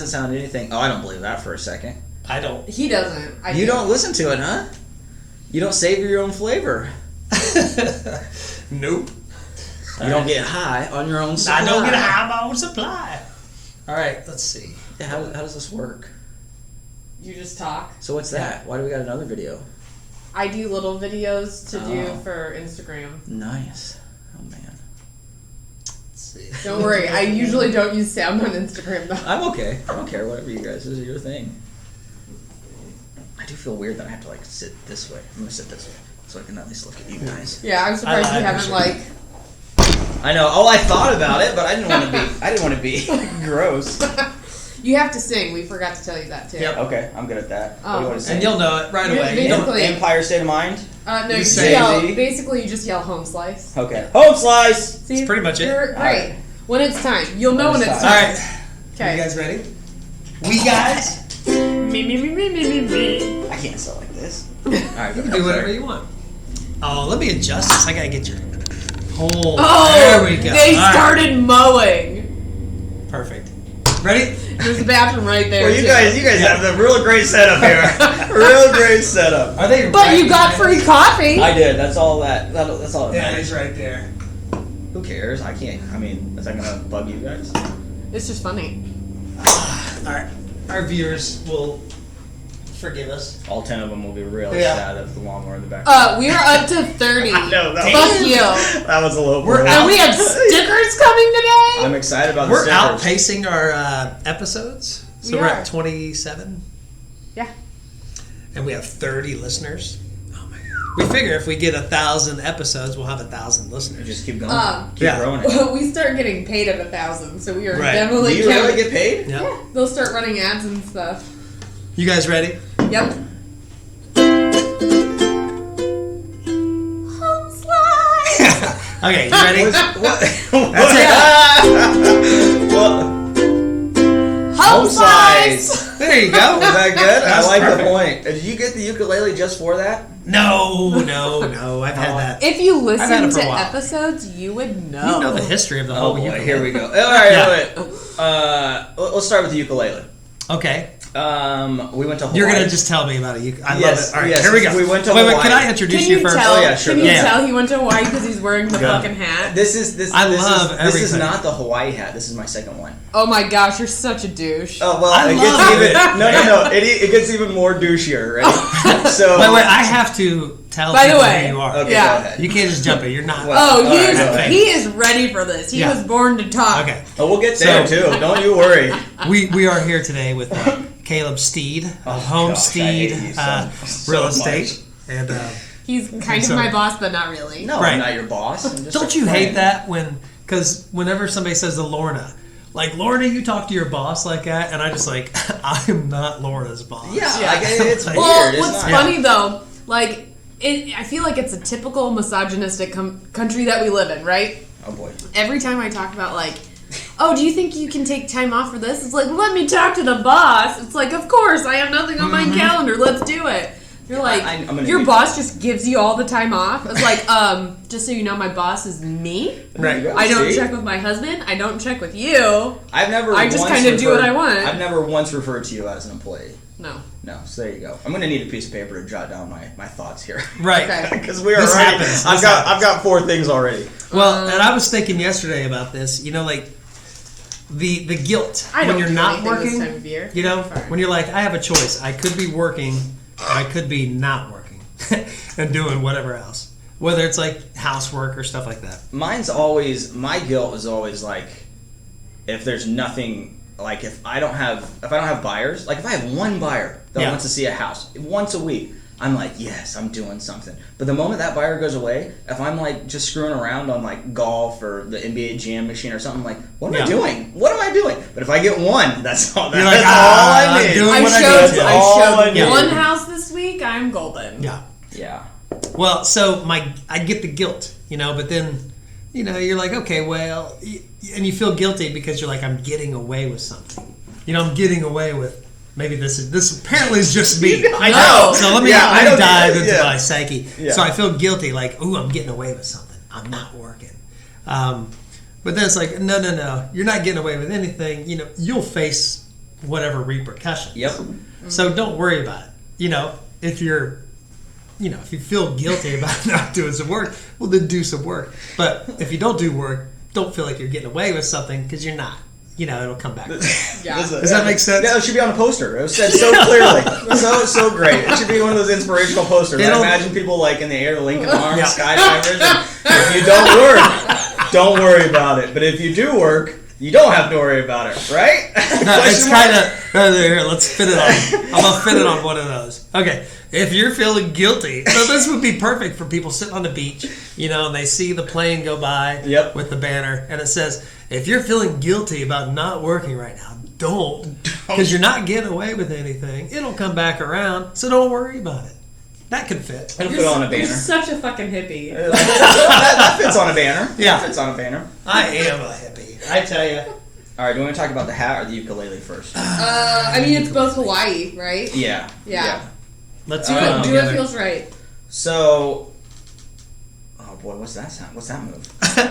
Doesn't sound anything. Oh, I don't believe that for a second. I don't. He doesn't. You don't listen to it, huh? You don't savor your own flavor. Nope. You don't get high on your own supply. I don't get high on my own supply. All right, let's see. Yeah, how does this work? You just talk. So what's that? Why do we got another video? I do little videos to do for Instagram. Nice. Oh, man. Let's see. Don't worry. I usually don't use sound on Instagram, though. I'm okay. I don't care. Whatever you guys. This is your thing. I do feel weird that I have to, like, sit this way. I'm going to sit this way so I can at least look at you guys. Yeah, I'm surprised you haven't, like... I know. Oh, I thought about it, but I didn't want to be gross. You have to sing. We forgot to tell you that, too. Yep. Okay, I'm good at that. What do you want to say? And you'll know it right away. Basically, Empire State of Mind? No, you just say yell. Z? Basically, you just yell home slice. Okay. Home slice! See, That's pretty much it. You're great. Right. When it's time. You'll know when it's All time. right. Okay. You guys ready? We guys. Me. I can't sell like this. Alright, You can do whatever you want. Oh, let me adjust this. I gotta get your. Oh, Oh, there we go. They All right. started mowing. Perfect. Ready? There's a bathroom right there. Well, you too. guys have the real great setup here. Real great setup. Are they? But you got free coffee. I did. That's all that. That's all. That Yeah, matters. he's right there. Who cares? I can't. I mean, is that gonna bug you guys? It's just funny. All right. Our viewers will forgive us. All 10 of them will be really Yeah. sad if the lawnmower in the back. We are up to 30. I know that. Fuck you. That was a little. We're And we have stickers coming today. I'm excited about We're the stickers. outpacing our episodes, so We we're are. at 27. Yeah. And we have 30 listeners. Oh my god! We figure if we get 1,000 episodes, we'll have 1,000 listeners. Just keep going. Keep Yeah. growing it. Well, we start getting paid at 1,000, so we are Right. definitely. Do you really get paid? Yep. Yeah, they'll start running ads and stuff. You guys ready? Yep. Home slide. Okay, you ready? What? That's it. Well, Home slides. slides. There you go. is that good? That's I like perfect. the point. Did you get the ukulele just for that? No. I've had that. If you I've had listen it for a to while. episodes, you would know. You know the history of the Oh whole boy, ukulele. here we go. All right, Yeah. wait. Let's start with the ukulele. Okay. We went to Hawaii. You're going to just tell me about it. I love Yes, it. All right, yes, here we go. we went to Wait, Hawaii. can I introduce Can you you first? tell? Oh, yeah, sure. Can you Yeah. tell he went to Hawaii because he's wearing the Yeah. fucking hat? This I is love this is everything. not the Hawaii hat. This is my second one. Oh my gosh, you're such a douche. Oh well, I it love gets it. even no. It gets even more douchier. Ready? So Wait, I have to tell By the people way, who you are. Okay, Yeah. go ahead. You can't just jump it. You're not. Well, Oh, all right, go ahead. he is ready for this. He Yeah. was born to talk. Okay. Oh, we'll get there So- too. Don't you worry. We are here today with Caleb Stead of Home gosh, I Stead hate you so Real much. Estate. And He's kind So- of my boss, but not really. No, Right. I'm not your boss. I'm just don't a you hate friend. that because whenever somebody says to Lorna, like, Lorna, you talk to your boss like that, and I just like, I am not Lorna's boss. Yeah, Yeah. like, it's Well, weird. Well, It's what's not. funny though, like, I feel like it's a typical misogynistic country that we live in, right? Oh boy. Every time I talk about like, oh, do you think you can take time off for this? It's like, let me talk to the boss. It's like, of course, I have nothing on my calendar. Let's do it. You're like, I'm gonna your need- boss just gives you all the time off. It's like, just so you know, my boss is me. There you go. I don't See? check with my husband. I don't check with you. I've never. I just once kinda do what referred- I want. I've never once referred to you as an employee. No. No, so there you go. I'm gonna need a piece of paper to jot down my thoughts here. Right. Okay. Because we are This already. happens. I've got 4 things already. Well, and I was thinking yesterday about this. You know, like the guilt I when don't you're do not anything working. this time of year. You know, Fine. when you're like, I have a choice. I could be working, or I could be not working, and doing whatever else. Whether it's like housework or stuff like that. My guilt is always like, if there's nothing, like if I don't have buyers, like if I have one buyer that Yeah. wants to see a house once a week, I'm like, yes, I'm doing something. But the moment that buyer goes away, if I'm like just screwing around on like golf or the NBA Jam machine or something, I'm like, what am I Yeah. doing? What am I doing? But if I get one, that's all. You're That's like, all I I'm need. doing I what I showed, need to. all I I showed need. one house this week. I'm golden. Yeah. Yeah. Well, so I get the guilt, you know, but then, you know, you're like, okay, well, and you feel guilty because you're like, I'm getting away with something. You know, I'm getting away with. Maybe this apparently is just me. I know. So let me I don't dive get it. into my psyche. Yeah. So I feel guilty, like, ooh, I'm getting away with something. I'm not working. But then it's like, no, you're not getting away with anything. You know, you'll face whatever repercussions. Yep. So don't worry about it. If you feel guilty about not doing some work, well, then do some work. But if you don't do work, don't feel like you're getting away with something because you're not. It'll come back. Yeah. Does that make sense? Yeah, it should be on a poster. It was said so clearly. so great. It should be one of those inspirational posters. I imagine people like in the air, Lincoln Arms, skydivers. If you don't work, don't worry about it. But if you do work, you don't have to worry about it, right? It's kind of here. Let's fit it on. I'm gonna fit it on one of those. Okay, if you're feeling guilty, so this would be perfect for people sitting on the beach, and they see the plane go by with the banner, and it says, "If you're feeling guilty about not working right now, don't, because you're not getting away with anything. It'll come back around, so don't worry about it." That could fit. It'll fit on a banner. You're such a fucking hippie. that fits on a banner. Yeah, that fits on a banner. I am a hippie. I tell you. All right, do you want to talk about the hat or the ukulele first? I mean, it's both Hawaii, right? Yeah. Let's do it. Do what feels right. So, oh boy, what's that sound? What's that move?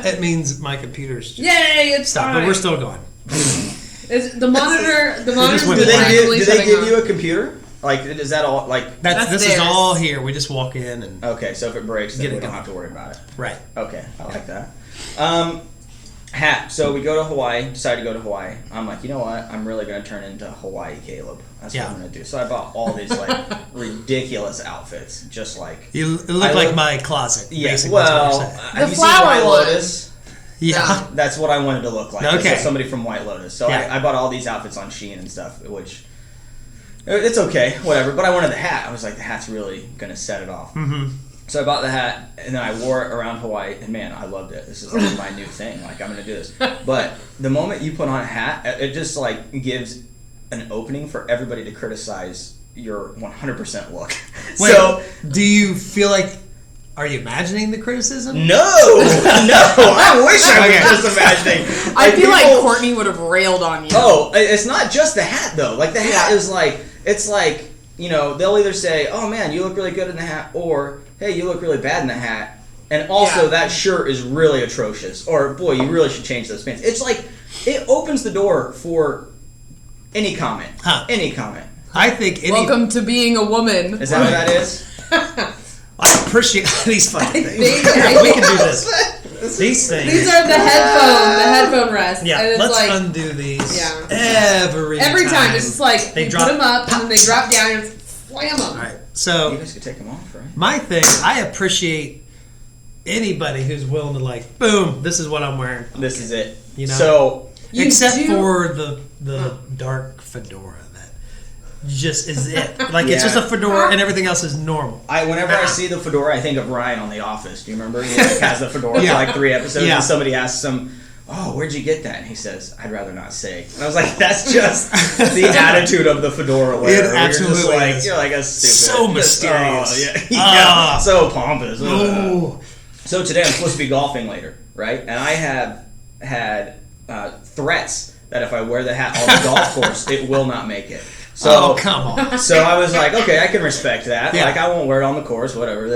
It means my computer's just Yay! It's stopped, fine. but we're still going. Is the monitor? The monitor. Do Do they give you a computer? Like, is that all? Like, this theirs. is all here. We just walk in and okay. So if it breaks, then Get it we don't going. have to worry about it. right. Okay, I like that. Hat. So we go to Hawaii. Decided to go to Hawaii. I'm like, you know what? I'm really gonna turn into Hawaii Caleb. That's what I'm gonna do. So I bought all these like ridiculous outfits, just like You look like my closet. yeah. basically, Well, that's what you're saying. have you seen flower White one. Lotus? Yeah. That's what I wanted to look like. This Okay. is somebody from White Lotus. So Yeah. I bought all these outfits on Shein and stuff, which it's okay, whatever. But I wanted the hat. I was like, the hat's really gonna set it off. Mm-hmm. So I bought the hat and then I wore it around Hawaii, and man, I loved it. This is like my new thing. Like, I'm gonna do this. But the moment you put on a hat, it just like gives an opening for everybody to criticize your 100% look. Wait, So do you feel like? Are you imagining the criticism? no, I wish I Okay. was just imagining. I feel like people- Courtney would have railed on you. Oh, it's not just the hat though. Like the hat Yeah. is like, it's like, they'll either say, "Oh man, you look really good in the hat," or "Hey, you look really bad in the hat," and also Yeah. that shirt is really atrocious, or "Boy, you really should change those pants." It's like it opens the door for any comment. Huh. Any comment. I think any. Welcome to being a woman. Is that what that is? I appreciate these fucking things. think- We can do this. These things. These are the headphone rests. Yeah, and it's let's like undo these. Yeah. Every time it's just like They you drop- put them up and then they drop down and slam them. All right. You So guys could take them off, right? my thing, I appreciate anybody who's willing to like, boom, this is what I'm wearing. This is it. You know? So You Except do- for the dark fedora that just is it. Like it's Yeah. just a fedora and everything else is normal. whenever I see the fedora, I think of Ryan on The Office. Do you remember? He like, has the fedora Yeah. for like 3 episodes, Yeah. and somebody asks him, "Oh, where'd you get that?" And he says, "I'd rather not say." And I was like, "That's just the attitude of the fedora wearer. It You're absolutely just like, is. You're like a stupid, So mysterious. Oh, yeah, Ah. so pompous. Ooh. So today I'm supposed to be golfing later, right? And I have had threats that if I wear the hat on the golf course, it will not make it. So, Oh, come on. So I was like, okay, I can respect that. Yeah. Like, I won't wear it on the course, whatever.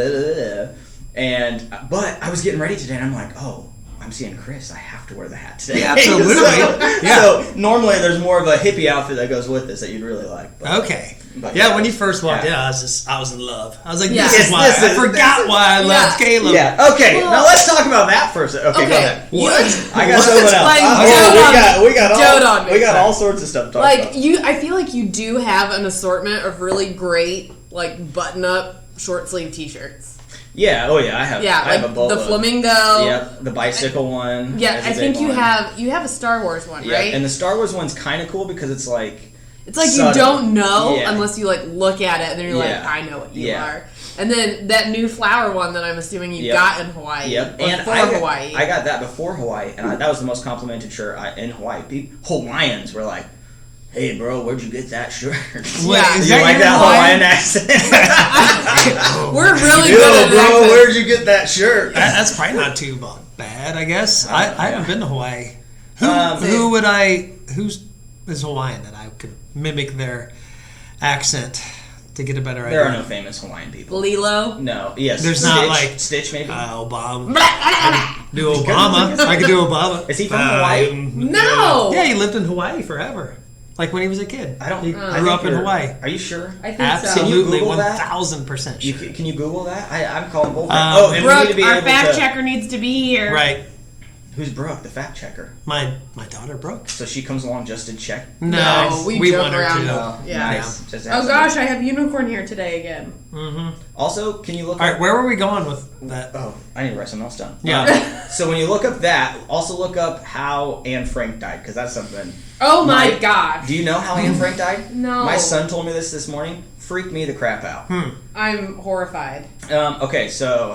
But I was getting ready today, and I'm like, oh, I'm seeing Chris. I have to wear the hat today. Yeah, absolutely. so, Yeah. so normally there's more of a hippie outfit that goes with this that you'd really like. But, Okay. but Yeah, when you first walked Yeah. in, I was in love. I was like, Yeah. this is why. I forgot why I loved Caleb. Yeah. Okay. Well- now let's talk about that for a second. Okay. Go Okay. ahead. What? I got something else. Like, Oh, we dote on me. got all sorts of stuff to talk Like about. I feel like you do have an assortment of really great like button-up short sleeve T-shirts. Yeah. Oh yeah. I have. Yeah, I have like a bowl the of- flamingo. Yep. The bicycle one. Yeah, is a I big think you one. have a Star Wars one, Yeah, right? and the Star Wars one's kind of cool because it's like. It's like subtle. you don't know Yeah. unless you like look at it, and then you're like, Yeah. I know what you Yeah. are. And then that new flower one that I'm assuming you Yep. got in Hawaii. Yep, or and for Hawaii. I got that before Hawaii, and that was the most complimented shirt in Hawaii. Hawaiians were like, "Hey, bro, where'd you get that shirt?" Wait, Yeah. is You that like your that Hawaiian? Hawaiian accent? We're really Yo, good at bro, accents. where'd you get that shirt? That's probably not too bad, I guess. I haven't yeah. been to Hawaii. Um, Who's is Hawaiian that I could mimic their accent to get a better idea? There are no famous Hawaiian people. Lilo. No, yes. There's Stitch, not, like, Stitch, maybe. Obama. Do Obama. I could do Obama. Is he from Hawaii? No. Yeah, he lived in Hawaii forever. Like when he was a kid. I don't. He I grew think up in you're- Hawaii. Are you sure? I think Absolutely, Google that? 1000% You, sure. can you Google that? I'm calling bullcrap. Um, and we Brooke, need to be our able fact to. checker needs to be here. Right. Who's Brooke, the fact checker? My daughter Brooke. So she comes along just to check. No, we joke want her around. to. Oh, Yeah. nice. Just Oh asking. gosh, I have unicorn here today again. Mm-hmm. Also, can you look All up? right, where were we going with that? Oh, I need to write something else down. Yeah. So when you look up that, also look up how Anne Frank died, because that's something. Oh my gosh. Do you know how Anne Frank died? No. My son told me this morning. Freaked me the crap out. I'm horrified. Okay, so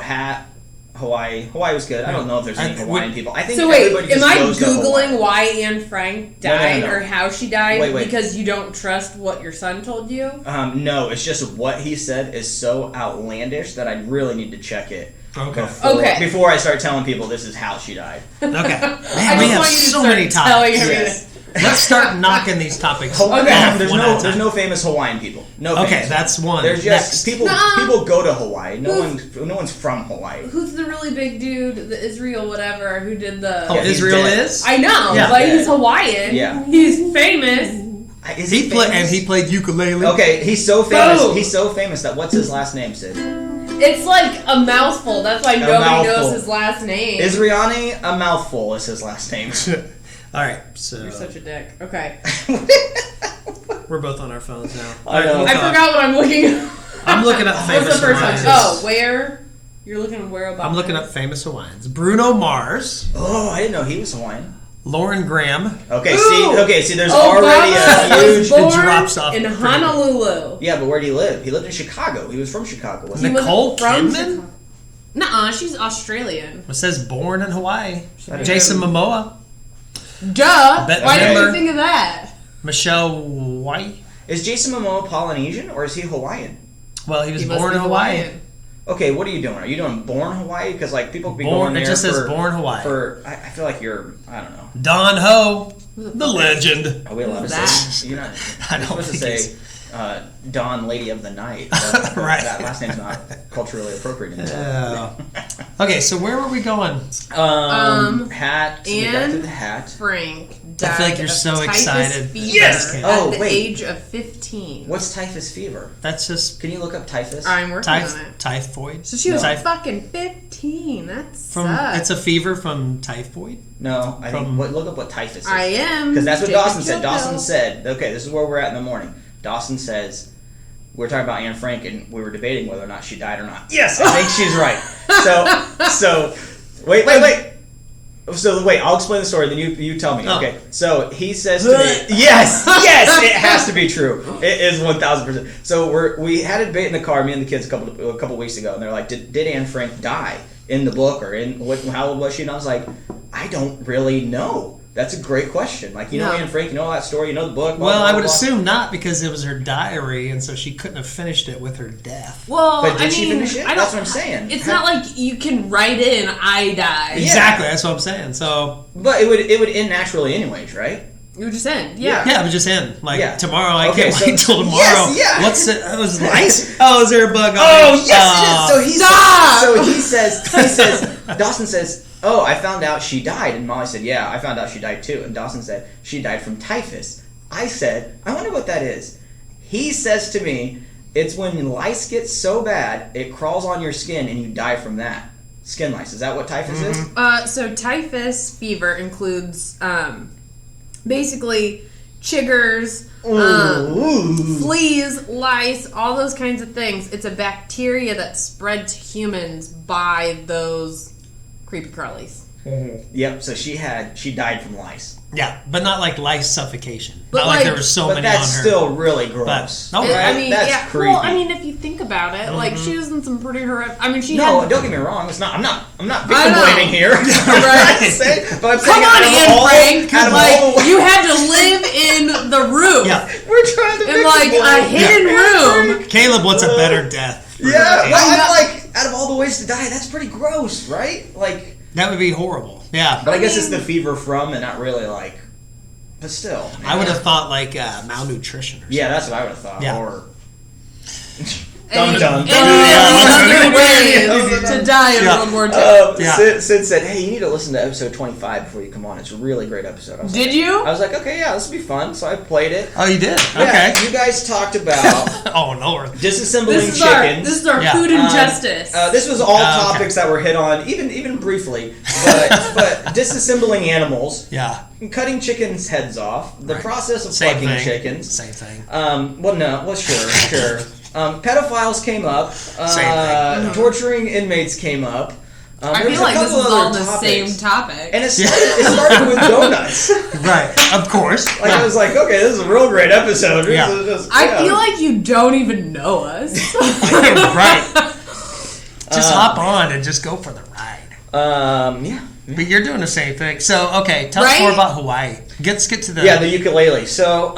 Hawaii. Hawaii was good. I don't know if there's any Hawaiian people. I think So wait, everybody just am I goes to Hawaii. Googling why Anne Frank No, no, no, died no. or how she died Wait. because you don't trust what your son told you? No, it's just what he said is so outlandish that I really need to check it. Okay. Before I start telling people this is how she died. Okay. Man, I we just have want you to so start many telling topics. everything. Yes. Let's start knocking these topics Hawaii, off there's one at a there's time. no famous Hawaiian people. No. Okay, famous. that's one. There's just Next. people go to Hawaii. No one's from Hawaii. Who's the really big dude, the Israel whatever, who did the... Oh, Yeah, he's Israel dead. is? I know, Yeah. but he's Hawaiian. Yeah. He's famous. Is He played famous? and he played ukulele. Okay, he's so famous. Boom. He's so famous that what's his last name, Sid? It's like a mouthful. That's why nobody mouthful. knows his last name. Israani, a mouthful is his last name. All right, so You're such a dick. Okay. we're both on our phones now. I know. All right, I forgot what I'm looking at. I'm looking up What's famous the first one? Hawaiians. Oh, where? You're looking at where about? I'm looking up famous Hawaiians. Bruno Mars, Oh, I didn't know he was Hawaiian. Lauren Graham. Okay, Ooh. see, there's already Obama a was huge. born drops off in pretty Honolulu. Yeah, but where did he live? He lived in Chicago. He was from Chicago. He Wasn't was Nicole from Kidman? Chicago. Nuh-uh, she's Australian. It says born in Hawaii. That is Jason Momoa, Duh. Bet Why didn't Miller. you think of that? Michelle White. Is Jason Momoa Polynesian or is he Hawaiian? Well, he was He must born be in Hawaii. Hawaiian. Okay, what are you doing? Are you doing born Hawaii? Because like people be Born- going there it just says for, born Hawaii. I feel like you're. I don't know. Don Ho, the legend. Are we allowed to Who's say? You're not. I You're don't supposed to think say Dawn, Lady of the Night. But Right. That last name's not culturally appropriate. Oh. Okay, so where were we going? Hat. So we got Anne to the hat. Frank I died feel like you're of so typhus excited. fever Yes! at Oh, the wait. age of 15. What's typhus fever? That's just Can you look up typhus? I'm working on it. typhoid. So she was Typh- fucking 15. That from sucks. it's a fever from typhoid. No, I think. Look up what typhus is. I am. Because that's what Jacob Dawson said. Choco. Dawson said, okay, this is where we're at in the morning. Dawson says, we're talking about Anne Frank, and we were debating whether or not she died or not. Yes, I think she's right. So, wait. So, wait, I'll explain the story, then you tell me. Oh. Okay, so he says to me, yes, it has to be true. It is 1,000%. So we had a debate in the car, me and the kids, a couple weeks ago, and they're like, did Anne Frank die in the book, or how old was she? And I was like, I don't really know. That's a great question. Like, you know Anne Frank, you know all that story, you know the book. Blah, Well, blah, I would blah. assume not because it was her diary, and so she couldn't have finished it with her death. Well, But did I she mean, finish it? I don't- That's what I'm saying. It's not like you can write in "I died." Exactly, that's what I'm saying. So But it would end naturally anyways, right? You would just end. Yeah. yeah, but just end. Like Yeah. tomorrow, I Okay, can't so- wait till tomorrow. Yes, yeah. What's it? Oh, is it lice? Oh, is there a bug on Oh it? yes, it is. Stop! So he says, Dawson says, oh, I found out she died, and Molly said, yeah, I found out she died too, and Dawson said she died from typhus. I said, I wonder what that is. He says to me, it's when lice gets so bad it crawls on your skin and you die from that. Skin lice. Is that what typhus is? So typhus fever includes basically chiggers, fleas, lice, all those kinds of things. It's a bacteria that spread to humans by those creepy crawlies. Yep. So she died from lice. Yeah, but not like lice suffocation. But not like like- there were so But many on her. that's still really gross. But- It- Right. I mean, That's yeah. creepy. Well, I mean, if you think about it, like she was in some pretty horrific. I mean, she No, had. don't get me wrong. It's not. I'm not I victim know. blaming here. Right. But I'm saying Come on, out of Anne all- Frank. out of Like all- you had to live in the room. Yeah. we're trying to In victim like a blame. hidden room. Caleb, what's a better death? for Yeah, Anne? well, I'm like, out of all the ways to die, that's pretty gross, right? Like, That would be horrible. Yeah. but I guess it's the fever from, and not really like. But still, man. I would have thought like malnutrition or something. Yeah, that's what I would have thought. Yeah. Or Dum-dum. Any other ways to die in World War II. Sid said, hey, you need to listen to episode 25 before you come on. It's a really great episode. Did you? I was like, okay, yeah, this will be fun. So I played it. Oh, you did? Yeah, Okay. you guys talked about Oh, Lord. disassembling chickens. This is our food injustice. This was all topics that were hit on, even briefly, but disassembling animals. Yeah. Cutting chickens' heads off. The process of fucking chickens. Same thing. Sure. Pedophiles came up. Torturing inmates came up. I feel like this is all the same topic. And it started with donuts. Right, of course. I was like, okay, this is a real great episode. I feel like you don't even know us. Right. Just hop on and just go for the ride. Yeah. But you're doing the same thing. So, okay, tell us more about Hawaii. Let's get to the... Yeah, the ukulele. So,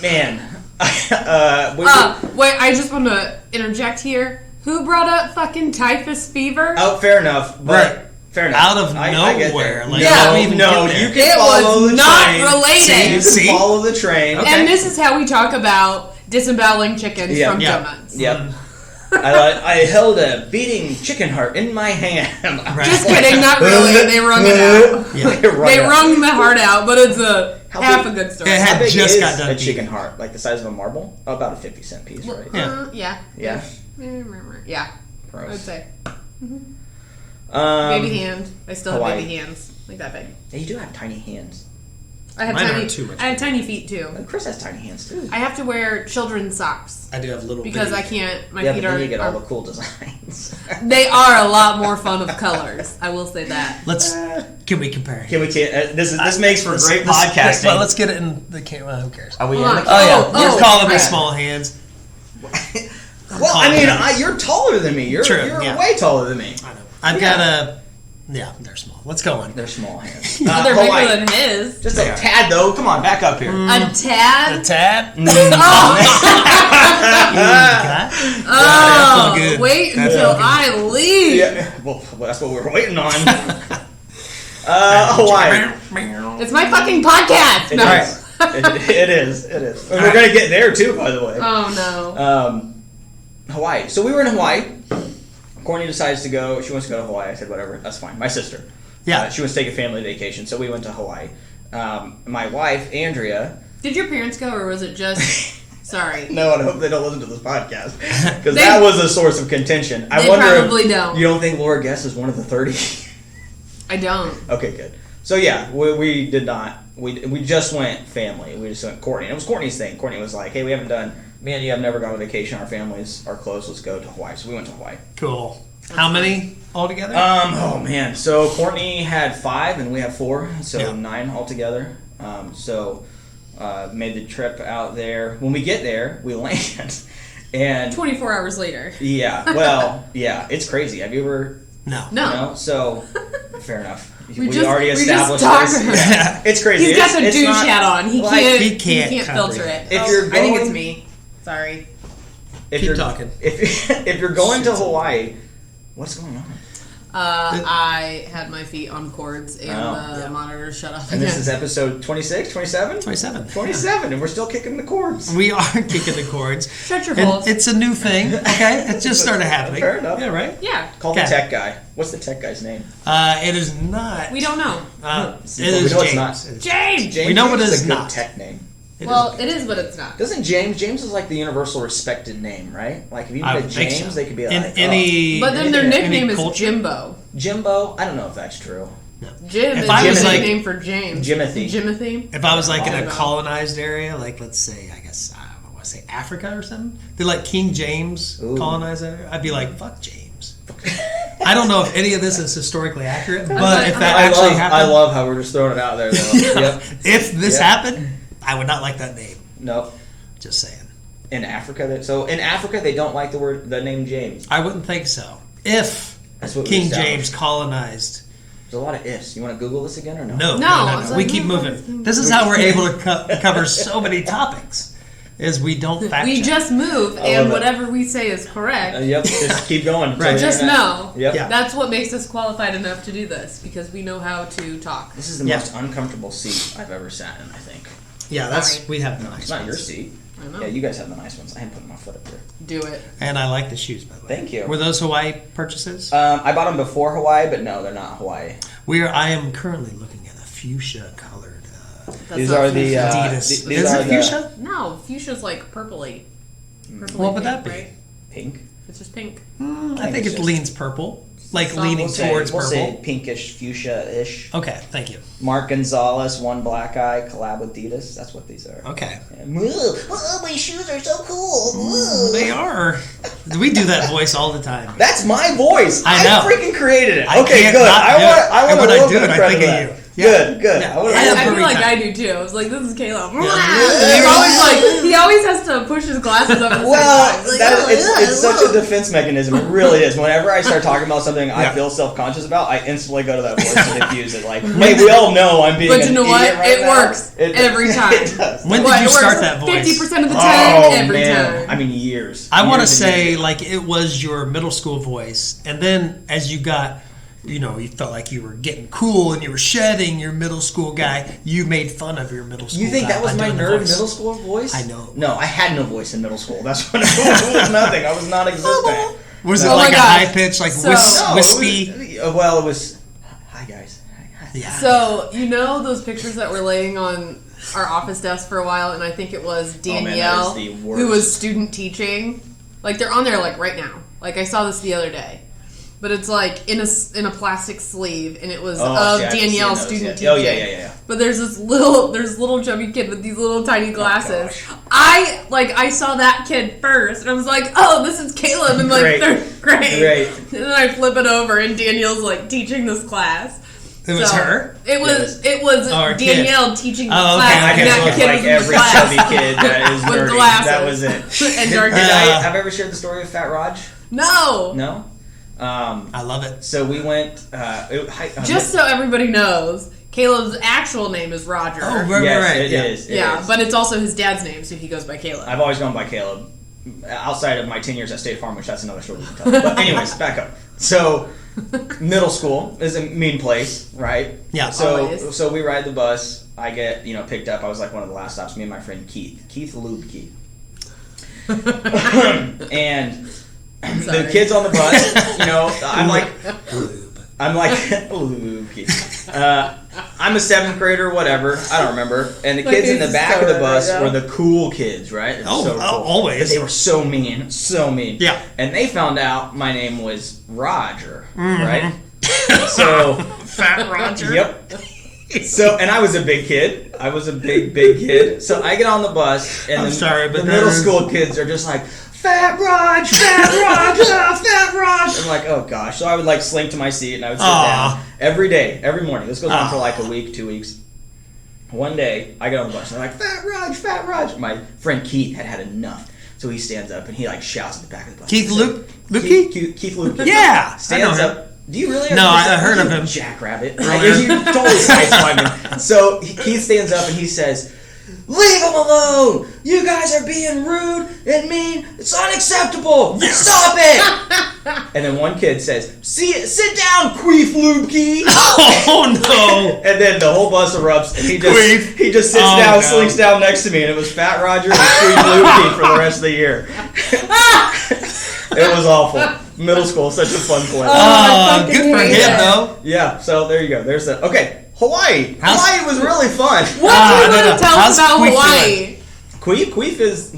man. Wait, I just want to interject here. Who brought up fucking typhus fever? Oh, fair enough. But fair enough. Out of nowhere. No, you can follow the train. Related. You can follow the train. Okay. And this is how we talk about disemboweling chickens from donuts. Yep. I held a beating chicken heart in my hand. Just kidding, not really. They wrung it out. Yeah. They wrung the heart out, but it's half a good story. It had just got done. A chicken heart, like the size of a marble, about a 50-cent piece, right? Yeah. Yeah. Yeah. Gross. I would say. Baby hand. I still have baby hands, like that big. Yeah, you do have tiny hands. I have tiny feet too. Chris has tiny hands too. I have to wear children's socks. I do have little because I can't. My feet but are. You get all the cool designs. They are a lot more fun of colors. I will say that. Can we compare? This makes for great podcasting. Well, let's get it in the camera. Who cares? Are we in the camera? Oh yeah. You're calling me small hands. Well, I mean, you're taller than me. You're way taller than me. I know. I've got a. Yeah, they're small. Let's go on. They're small hands. They're bigger than his. Just a tad, though. Come on, back up here. A tad? A tad? Oh, wait until I leave. Yeah, well, that's what we're waiting on. Hawaii. It's my fucking podcast. It is. And we're going to get there, too, by the way. Oh, no. Hawaii. So we were in Hawaii. Courtney decides to go. She wants to go to Hawaii. I said, whatever. That's fine. My sister. Yeah. She wants to take a family vacation, so we went to Hawaii. My wife, Andrea. Did your parents go, or was it just... Sorry. No, I hope they don't listen to this podcast. Because that was a source of contention. I wonder probably don't. You don't think Laura Guess is one of the 30? I don't. Okay, good. So, yeah, we did not. We just went family. We just went Courtney. And it was Courtney's thing. Courtney was like, hey, we haven't done... Me and you have never gone on vacation. Our families are close. Let's go to Hawaii. So we went to Hawaii. Cool. How many altogether? Oh man. So Courtney had 5 and we have 4, so 9 altogether. Made the trip out there. When we get there, we land, and 24 hours later. Yeah. Well, yeah. It's crazy. Have you ever? No. No. You know? So fair enough. We just already established this. Yeah. It's crazy. He's got the douche hat on. He can't filter it. If you're going, I think it's me. Sorry. Keep talking. If you're going to Hawaii, what's going on? I had my feet on cords and the monitor shut off. And this is episode 26, 27? 27. 27, and we're still kicking the cords. We are kicking the cords. Shut your balls. It's a new thing, okay? It just started happening. Fair enough. Yeah, right? Yeah. Call the tech guy. What's the tech guy's name? It is not. We don't know. It is James. James! We know what it is is a not. Good tech name. It is, but it's not. Doesn't James is like the universal respected name, right? Like if you put James, they could be like but then their nickname is Jimbo. Jimbo? I don't know if that's true. No. Jim is a nickname for James. Jimothy. If I was like in a colonized area, like let's say, I guess I want to say Africa or something, they're like King James colonized area. I'd be like, fuck James. I don't know if any of this is historically accurate, but if that actually happened, I love how we're just throwing it out there. Though. Yep. If this happened, I would not like that name. No. Just saying. In Africa, they don't like the name James. I wouldn't think so. If King James colonized. There's a lot of ifs. You want to Google this again or no? No. We keep moving. This is how we're able to cover so many topics. Is we don't fact check. We just move, and whatever we say is correct. Yep, just keep going. Right. Just know. Yep. Yeah. That's what makes us qualified enough to do this, because we know how to talk. This is the most uncomfortable seat I've ever sat in, I think. Yeah, we have nice. It's not your seat. I know. Yeah, you guys have the nice ones. I am putting my foot up there. Do it. And I like the shoes, by the way. Thank you. Were those Hawaii purchases? I bought them before Hawaii, but no, they're not Hawaii. I am currently looking at a fuchsia colored These are the Adidas. These Is are it fuchsia? No, fuchsia's like purpley. What would that be? Right? Pink. It's just pink. I think it leans purple. Like Some leaning will say- towards We'll purple. say pinkish, fuchsia-ish. Okay, thank you. Mark Gonzalez, One Black Eye, collab with Adidas. That's what these are. Okay. Yeah. Oh, my shoes are so cool. They are. We do that voice all the time. That's my voice. I know. freaking created it. I okay, can't good. not I do it. want. I And want when a I little do bit it, of I credit think for of that. you. Yeah. Good. Yeah. I want I I have feel every like time. I do too. I was like, this is Caleb. Yeah. He always has to push his glasses up. At the Well, same time. it's such a defense mechanism. It really is. Whenever I start talking about something I Yeah. feel self-conscious about, I instantly go to that voice to diffuse it. Like, hey, we all know I'm being. But an you know what? idiot right It now. works every time. It does. When did you start that voice? 50% of the time, Oh every man! time. I mean, years. I want to Years and say years. like it was your middle school voice, and then as you got, you felt like you were getting cool and you were shedding your middle school guy. You made fun of your middle school. You think guy that was by my doing the nerd voice. middle school voice? I know. No, I had no voice in middle school. That's what it was. It was nothing. I was non-existent. Was it Oh like my a gosh. high pitch, like So- No, it was- wispy? well, it was. Hi guys. Hi. Yeah. So, you know those pictures that were laying on our office desk for a while, and I think it was Danielle, that is the worst. who was student teaching. Like, they're on there, like, right now. Like, I saw this the other day. But it's, like, in a plastic sleeve, and it was Oh, of see, I haven't seen Danielle those student yet. teaching. Oh, yeah. But there's this little chubby kid with these little tiny glasses. gosh. I saw that kid first, and I was like, oh, this is Caleb in, like, Great. third grade. Great. And then I flip it over, and Danielle's, like, teaching this class. It was So, her? It was Oh, her kid. Danielle teaching the Oh, okay, class. I and okay. just that looked kid like was in the every class chubby kid that is with nerdy. glasses. That was it. and dark Did hair. have I ever shared the story of Fat Raj? No. No. I love it. So we went. Just so everybody knows, Caleb's actual name is Roger. Oh, right, yes, right. it Yeah. is. It yeah, is. but it's also his dad's name, so he goes by Caleb. I've always gone by Caleb. Outside of my 10 years at State Farm, which that's another story we can tell. But anyways, back up. So middle school is a mean place, right? Yeah. Always. So we ride the bus. I get picked up. I was like one of the last stops. Me and my friend Keith Lubke. And Sorry. the kids on the bus, I'm like Lubke. I'm a 7th grader, whatever. I don't remember. And the Like kids in the he's back of the so bus right were now. the cool kids, right? They were Oh, so cool. always. But they were so mean, Yeah. And they found out my name was Roger, Mm-hmm. right? So, Fat Roger. yep. So, and I was a big kid. I was a big kid. So I get on the bus, and I'm sorry, but the that middle is- school kids are just like, Fat Raj, Fat Raj. I'm like, oh gosh. So I would like slink to my seat, and I would sit Aw. down every day, every morning. This goes on for Aw. like a week, 2 weeks. One day, I get on the bus, and they're like, Fat Raj. My friend Keith had enough. So he stands up, and he like shouts at the back of the bus. Keith Luke? Keith Luke. Yeah. I Stands know him. up. Do you really? No, I heard of him. Jackrabbit. You totally sideswiped me. So Keith stands up and he says, "Leave him alone! You guys are being rude and mean. It's unacceptable. Yes. Stop it!" And then one kid says, "Sit down, Queef Lubke." Oh no! And then the whole bus erupts, and Queef. he just sits Oh, down, no. slinks down next to me, and it was Fat Roger and Queef Lubke for the rest of the year. It was awful. Middle school, such a fun place. I fucking Good for hate him it. though. Yeah, so there you go. There's the Hawaii. How's- Hawaii was really fun. What do you want no. to tell How's us about Queef Hawaii? Queef is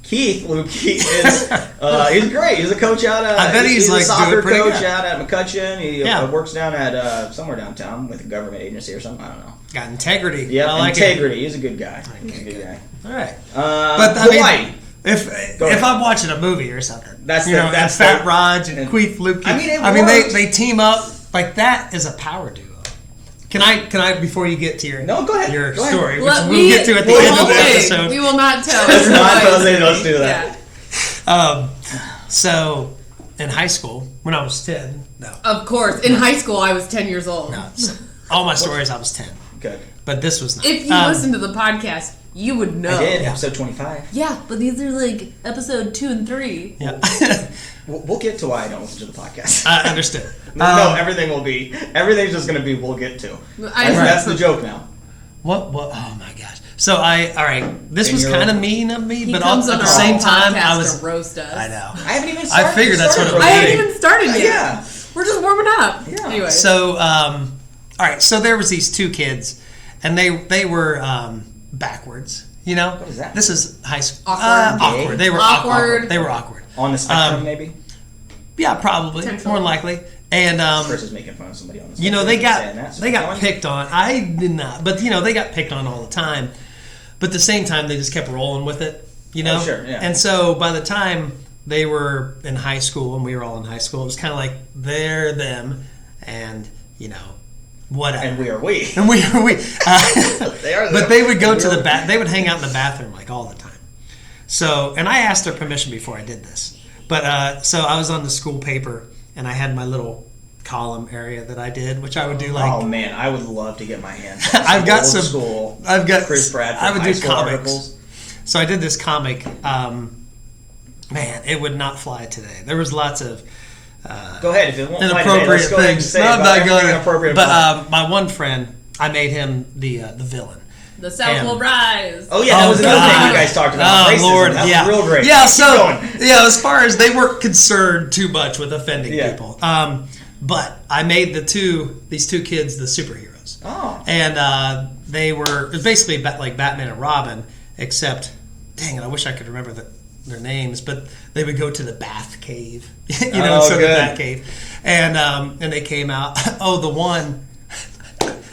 Keith Lubke is he's great. He's a coach out at I bet he's, a like, soccer doing pretty coach good. out at McCutcheon. He Yeah. works down at somewhere downtown with a government agency or something. I don't know. Got integrity. Yeah, I like integrity. He's a good guy. He's a good guy. it. All right. But I mean, Hawaii. If I'm watching a movie or something, That's and that's Fat Raj and and- Queef Luke. I mean, it they, worked. they team up like that is a power duo. Can I before you get to your No, go ahead. your Go ahead. story, which Let we'll me- get to at the we end of won't the say. episode. We will not tell. Let's not Hawaii. let's do that. Yeah. So in high school when I was 10, Of course. In high school, I was 10 years old. all my stories I was 10, Good. but this was not. If you listen to the podcast, you would know. I did. Yeah. Episode 25. Yeah, but these are like episode 2 and 3. Yeah, We'll get to why I don't listen to the podcast. I understood. No, everything's just going to be we'll get to. I- That's the joke now. What? Oh my gosh! So all right, this was kind of mean of me, but at the same time, I was to roast us. I know. I haven't even started. I figured that's what it was. I haven't even started yet. Yeah. We're just warming up. Yeah. Anyway. So, all right. So there was these two kids, and they were backwards. You know, what is that? This is high school. Awkward. They were awkward. They were awkward. On the spectrum, maybe. Yeah, probably. More likely. And Chris is making fun of somebody on the spectrum. you know, they got picked on. I did not, but you know, they got picked on all the time. But at the same time, they just kept rolling with it. You know. Oh, sure. Yeah. And so by the time they were in high school and we were all in high school, it was kind of like they're them, and you know, whatever. And we are we. And we are we. They are them. But they would go to the they would hang out in the bathroom like all the time. So, and I asked their permission before I did this. But so I was on the school paper, and I had my little column area that I did, which I would do like. Oh man, I would love to get my hands on I've got some school. I've got Chris Bradford. I would high do school comics. articles. So I did this comic. Man, it would not fly today. There was lots of Go ahead if it won't fly today. inappropriate Let's go ahead and things. say No, I'm about not going everything inappropriate. But my one friend, I made him the villain. The South will rise. Oh yeah, that was another thing you guys talked about. Oh Racism. Lord, that yeah, was real great. Yeah, Keep so going. yeah, as far as they weren't concerned too much with offending people, but I made these two kids the superheroes. Oh, and they were it was basically like Batman and Robin, except dang it, I wish I could remember their names, but they would go to the bath cave, you know, the Bat Cave, and they came out. Oh, the one,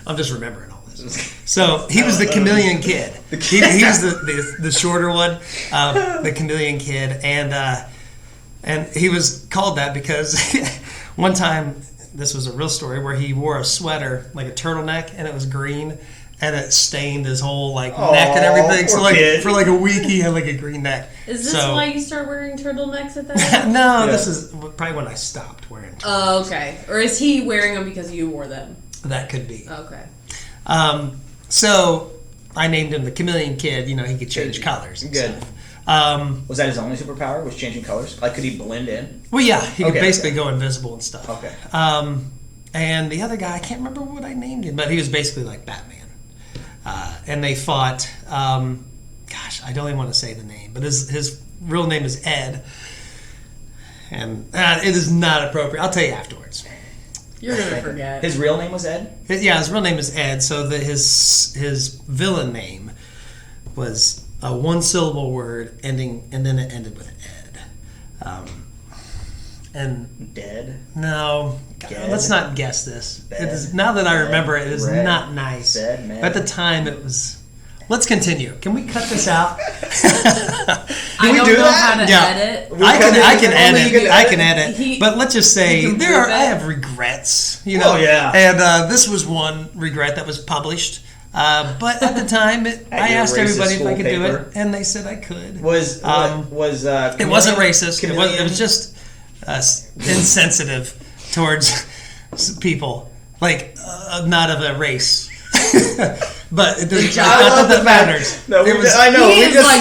I'm just remembering all this. So he was the Chameleon Kid. He was the shorter one, the Chameleon Kid, and he was called that because one time, this was a real story, where he wore a sweater like a turtleneck, and it was green. And it stained his whole neck and everything. So for like a week, he had like a green neck. Is this why you start wearing turtlenecks at that age? No, this is probably when I stopped wearing turtlenecks. Oh, okay. Or is he wearing them because you wore them? That could be. Okay. So I named him the Chameleon Kid. You know, he could change colors. And good. Stuff. Was that his only superpower? Was changing colors? Like, could he blend in? Well, yeah, he could basically go invisible and stuff. Okay. And the other guy, I can't remember what I named him, but he was basically like Batman. And they fought. I don't even want to say the name, but his real name is Ed, and it is not appropriate. I'll tell you afterwards. You're gonna forget. His real name was Ed? His real name is Ed. So his villain name was a 1-syllable word ending, and then it ended with Ed. And Dead? No, Dead? Let's not guess this. Bed? It is, now that I remember it is Red? not nice. Bed, But at the time it was. Let's continue. Can we cut this out? I don't know how to Yeah. edit. I can edit. But let's just say I have regrets. You know. Oh, yeah. And this was one regret that was published. But at the time, I asked everybody if I could do it, and they said I could. It wasn't racist. It was just insensitive towards people, like not of a race. But it doesn't matters. No, I know.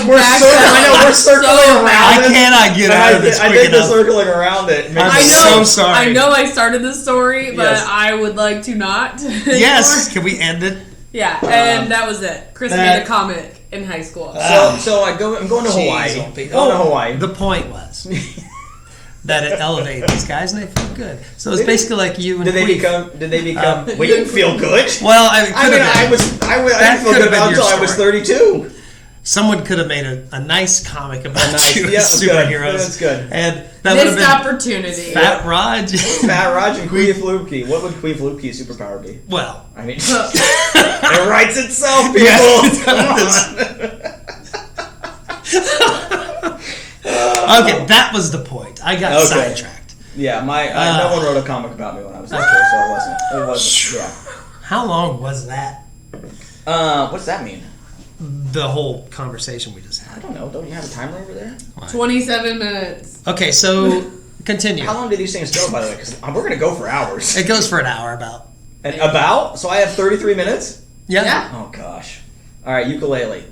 We're circling around. I cannot get out of this. I think the circling around it. I'm so sorry. I know I started this story, but I would like to not. Yes. Can we end it? Yeah, and that was it. Chris made a comic in high school. So I'm going to Hawaii. Hawaii. The point was that it elevated these guys, and they feel good. So it's basically like you and Did they become? We didn't feel good. Well, I didn't feel good about until I was 32. Someone could have made a nice comic about you as superheroes. That's good. And that would have been opportunity. Fat Raj. Fat Raj and Queef Lupke. What would Queef Lupke's superpower be? Well, I mean, it writes itself, people. Okay, that was the point. I got sidetracked. Yeah, no one wrote a comic about me when I was little, so it wasn't. Yeah. How long was that? What's that mean? The whole conversation we just had. I don't know. Don't you have a timer over there? 27 minutes. Okay, so continue. How long do these things go, by the way? Because we're going to go for hours. It goes for an hour about. And about? So I have 33 minutes? Yeah. Oh, gosh. All right, ukulele.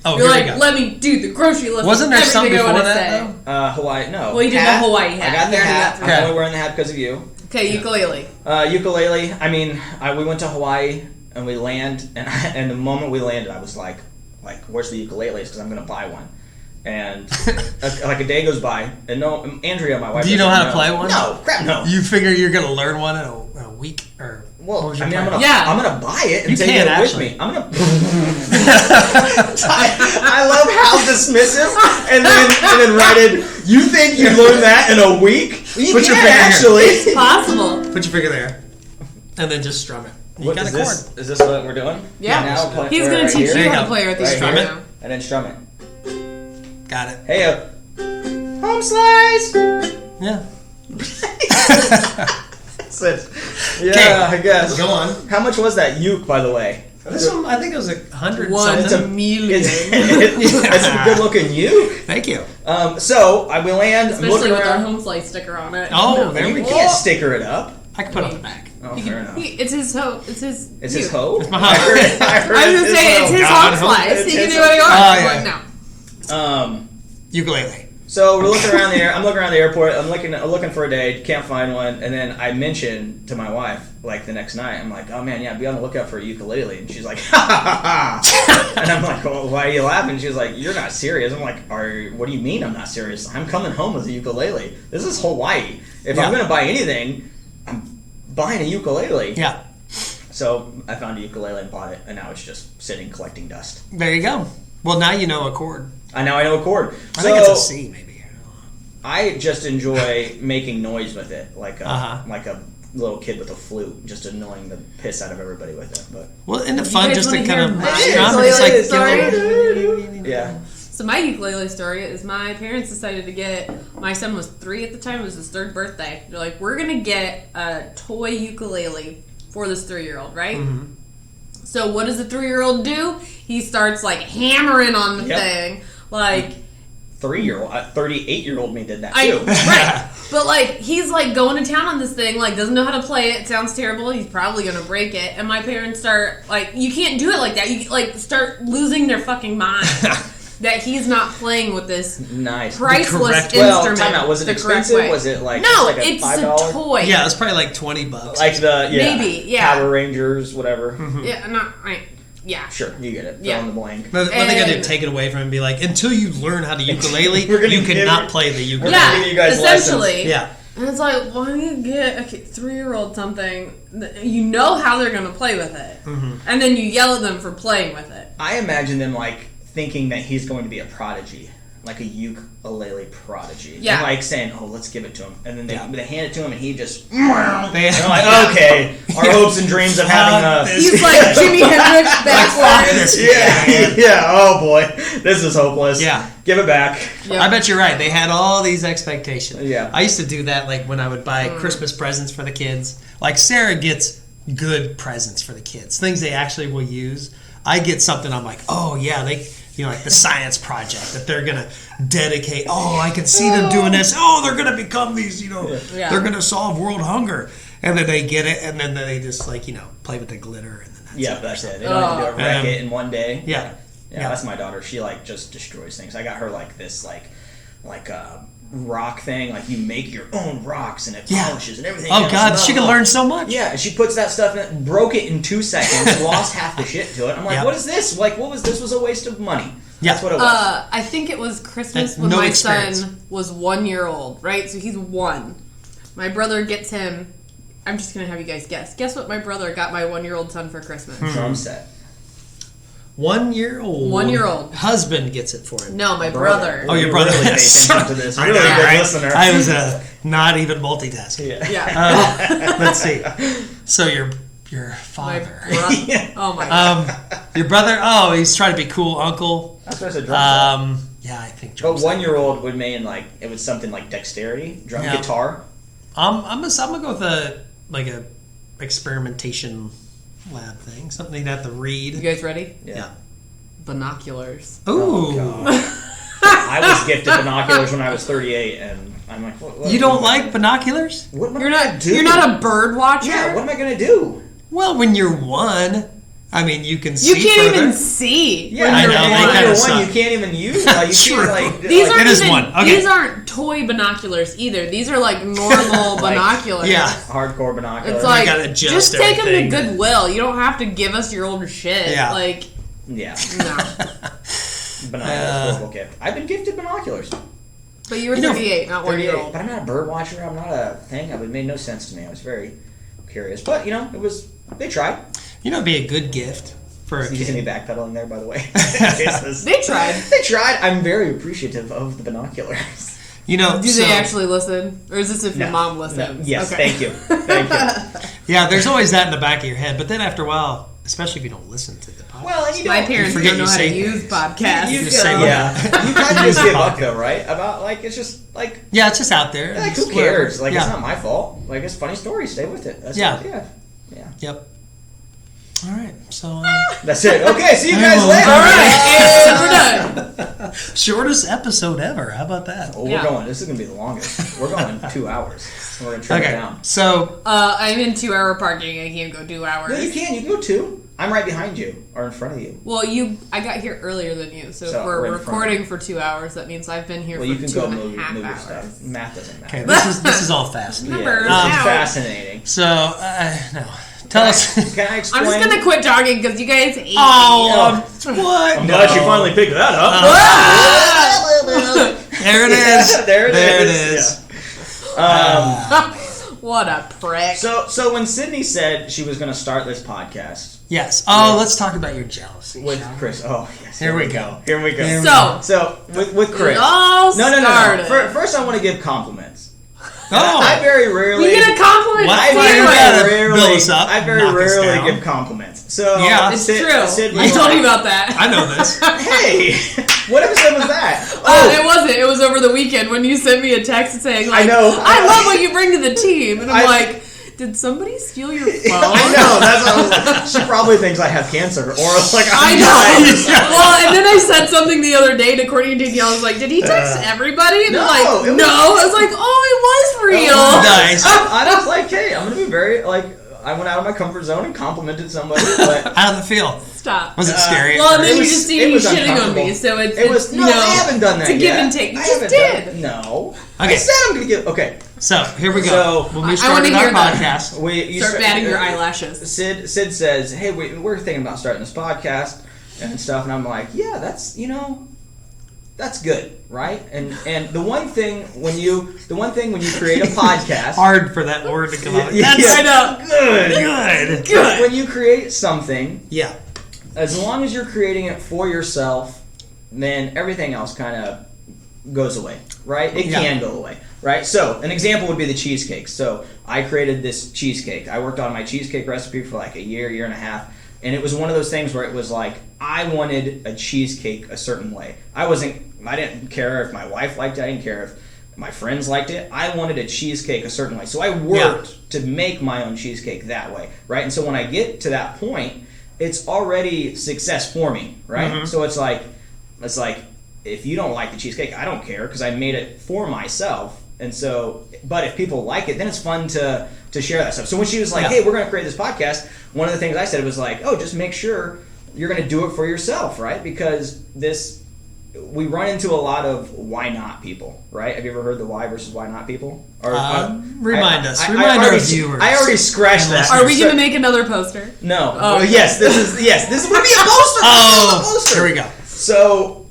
Oh, You're here like, let me do the grocery list. Wasn't there something before that, say. though? Hawaii, no. Well, you did the Hawaii hat. I got the hat. I'm only wearing the hat because of you. Okay, ukulele. Ukulele, I mean, we went to Hawaii and we land, and the moment we landed, I was like, where's the ukuleles? Because I'm gonna buy one. And like a day goes by, and Andrea, my wife. Do you know how to play one? No, crap, no. You figure you're gonna learn one in a week or? Well, I'm plan? gonna buy it and take it with me. I'm gonna. I love how dismissive, and then write in. You think you learned that in a week? Put your finger actually. It's possible. Put your finger there, and then just strum it. You What got is a chord. this? Is this what we're doing? Yeah. Now He's going to teach There you you how go. to play with these Right strums here. now. And then strum it. Got it. Hey, home slice. Yeah. That's it. Yeah, I guess. Go on. How much was that uke, by the way? This one, I think it was 100 1 something. million. It's a good looking uke. Thank you. So we land. I'm Especially looking with our around. home slice sticker on it. Oh, there we You go. can't sticker it up. I can put it on the back. Oh, fair enough. It's his hoe. It's his. It's his uke. hoe. It's my I hoe. heard I was gonna say it's his God, home slice. it's He can his do what he home- wants. Oh, But no. Ukulele. So we're looking around there. I'm looking around the airport. I'm looking for a day. Can't find one. And then I mentioned to my wife, like the next night, I'm like, oh man, yeah, be on the lookout for a ukulele. And she's like, ha ha ha ha. And I'm like, well, why are you laughing? She's like, you're not serious. I'm like, what do you mean I'm not serious? I'm coming home with a ukulele. This is Hawaii. If I'm gonna buy anything, I'm buying a ukulele. Yeah. So I found a ukulele and bought it, and now it's just sitting collecting dust. There you go. Well, now you know a chord. Now I know a chord. I think it's a C, maybe. I just enjoy making noise with it, like Uh-huh. a little kid with a flute, just annoying the piss out of everybody with it. But Well, isn't it You fun guys just to wanna kind hear of my strum and just like ukulele give yeah, So my ukulele story is my parents decided to get. My son was 3 at the time. It was his 3rd birthday. They're like, we're gonna get a toy ukulele for this 3-year-old, right? Mm-hmm. So what does the 3-year-old do? He starts like hammering on the Yep. thing, like. 38-year-old me did that too. Right. But like he's like going to town on this thing, like doesn't know how to play it. It sounds terrible. He's probably gonna break it. And my parents start like, you can't do it like that. You like start losing their fucking mind that he's not playing with this Nice. priceless correct- instrument. Time out. Was it the correct expensive? way. Was it like No, like it's $5? a toy. Yeah, it's probably like $20. Like the Maybe, yeah. Power Rangers, whatever. Yeah, not right. Yeah. Sure, you get it. Fill Yeah. in the blank. But what they gotta do, And- take it away from him and be like, until you learn how to ukulele, We're gonna you give cannot you- play the ukulele. Yeah, give you guys essentially. Yeah. And it's like, why don't you get a 3-year-old something that you know how they're going to play with it, and then you yell at them for playing with it. I imagine them like thinking that he's going to be a prodigy, like a ukulele prodigy. Yeah. And, like saying, "Oh, let's give it to him," and then they hand it to him, and he just. They- They're like, okay, our hopes and dreams of having a. He's like Jimi Hendrix Fuck backwards. this. Yeah. Oh boy, this is hopeless. Yeah. Give it back. Yep. I bet you're right. They had all these expectations. Yeah. I used to do that like when I would buy Christmas presents for the kids. Like Sarah gets good presents for the kids, things they actually will use. I get something I'm like, oh yeah, like the science project that they're gonna dedicate. Oh, I can see them doing this. Oh, they're gonna become these, Yeah. they're gonna solve world hunger. And then they get it, and then they just play with the glitter, and then that's Yeah, it. that's it. They don't have to do it, wreck Um, it in one day. Yeah. Yeah, that's my daughter. She like just destroys things. I got her like this like rock thing. Like you make your own rocks and it polishes and everything. Oh else. God, she can learn so much. Yeah, and she puts that stuff in. Broke it in 2 seconds. Lost half the shit to it. I'm like, Yeah. what is this? Like, what was this? Was a waste of money. Yeah. That's what it was. I think it was Christmas That's when no my experience. son was 1 year old, right? So he's 1. My brother gets him. I'm just gonna have you guys guess. Guess what my brother got my 1-year-old son for Christmas? Drum set. 1 year old. 1-year-old. Husband gets it for him. No, my brother. Oh, your brother. Really pay attention to this. I Really know, good right? listener. I was not even multitasking. Yeah. Yeah. Let's see. So your My father. brother. Oh my god. Your brother. Oh, he's trying to be cool uncle. That's what I said. Drum set. Yeah, I think. drum But set. 1-year-old would mean like it was something like dexterity, drum Yeah. guitar. I'm gonna go with a experimentation lab thing. Something you'd have to read. You guys ready? Yeah. Binoculars. Ooh. I was gifted binoculars when I was 38, and I'm like, what You don't like binoculars? What am I You're gonna not. do? You're not a bird watcher. Yeah. What am I gonna do? Well, when you're 1, I mean, you can see You can't further. even see. Yeah, I know, and they kinda one suck. you can't even use. Like, you True. can't, like, These like, aren't It is even, one. Okay. These aren't toy binoculars either. These are like normal Like, binoculars. Yeah. hardcore binoculars. It's like, gotta adjust just take them to everything. Goodwill. You don't have to give us your older shit. Yeah. Like, yeah, no. binoculars, horrible gift. I've been gifted binoculars. But you were You know, 38, not 1 year 38, old. but I'm not a bird watcher. I'm not a thing. It made no sense to me. I was very curious, but they tried. You know, it'd be a good gift for a You see me kid. backpedaling there, by the way. They tried. They tried. I'm very appreciative of the binoculars. You know, Do they actually listen? Or is this if your No. mom No. listens? Yes, Okay. thank you. Thank you. Yeah, there's always that in the back of your head, but then after a while, especially if you don't listen to the podcast. Well, and My parents forget don't know you how to say use things. podcasts. You just say, yeah. You kind of just give up, though, right? About, like, it's just, like, yeah, it's just out there. like, It's who cares? whatever. Like, yeah. it's not my fault. Like, it's a funny story. Stay with it. That's Yeah. It. Yeah. Yep. All right, so That's it. Okay, see you guys Well, later. All right, and we're done. shortest episode ever. How about that? Well, Yeah. we're going. This is gonna be the longest. We're going 2 hours. So we're gonna trim it Okay, down. so I'm in 2-hour parking. I can't go 2 hours. No, you can. You can go 2. I'm right behind you, or in front of you. Well, I got here earlier than you, so So if we're we're in front. recording for 2 hours, that means I've been here Well, for you can two go and a move half your hours. stuff. Math doesn't matter. okay, this is all fascinating. Remember, Yeah, this is now. fascinating. So no, tell us. Can I explain? I'm just gonna quit talking because you guys hate Oh, what? I'm glad you finally picked that up. There it is. There it is. Yeah. me. What a prick. So when Sydney said she was going to start this podcast Yes. Oh, let's talk about your jealousy. with shall we? Chris, oh yes, Here we go. Here we go. Here we So, So with Chris, it all no. started. First, I want to give compliments. Oh, I very rarely. You get a compliment What? anyway. You gotta build rarely, us up, I very knock us rarely down. give compliments. So Yeah. It's Sid- true. Sid I was told like, you about that. I know this. Hey, what episode was that? It wasn't. It was over the weekend when you sent me a text saying, like, I know. I love what you bring to the team. And I'm I- like, did somebody steal your phone? I know. That's what I was like. She probably thinks I have cancer, or like I I'm know. dying. Well, and then I said something the other day to Courtney and Danielle. I was like, did he text everybody? And no, they're like, it was- no. I was like, oh, it was real. Nice. I was like, hey, I'm gonna be very like. I went out of my comfort zone and complimented somebody, but How did it feel? Stop. Was it scary? Well, and then It you was- just it see me was shitting on uncomfortable. me, so it's it was you no. know, I haven't done that it's a yet. give and take. You I just haven't did. done- no. Okay. I said I'm gonna give. Okay. So here we go. So, when I we started wanna our hear that. podcast, You Start batting your eyelashes. Sid says, "Hey, we're thinking about starting this podcast and stuff," and I'm like, "Yeah, that's that's good, right?" And the one thing when you create a podcast, hard for that word to come out. Yeah, That's I know. good. good. When you create something, Yeah. as long as you're creating it for yourself, then everything else kind of goes away, right? It Yeah. can go away, right? So an example would be the cheesecake. So I created this cheesecake. I worked on my cheesecake recipe for like a year and a half, and it was one of those things where it was like I wanted a cheesecake a certain way. I didn't care if my wife liked it. I didn't care if my friends liked it. I wanted a cheesecake a certain way. So I worked to make my own cheesecake that way, right? And so when I get to that point, it's already success for me, right? Mhm. So it's like if you don't like the cheesecake, I don't care because I made it for myself. And so, but if people like it, then it's fun to share that stuff. So when she was like, Yeah. "Hey, we're going to create this podcast," one of the things I said was like, "Oh, just make sure you're going to do it for yourself, right? Because we run into a lot of why not people, right? Have you ever heard the why versus why not people? Or remind us. I Remind our already- viewers. I already scratched that. Are we So- going to make another poster? No. Oh, okay. Yes, this would be a poster. Oh, This is a poster. here we go. So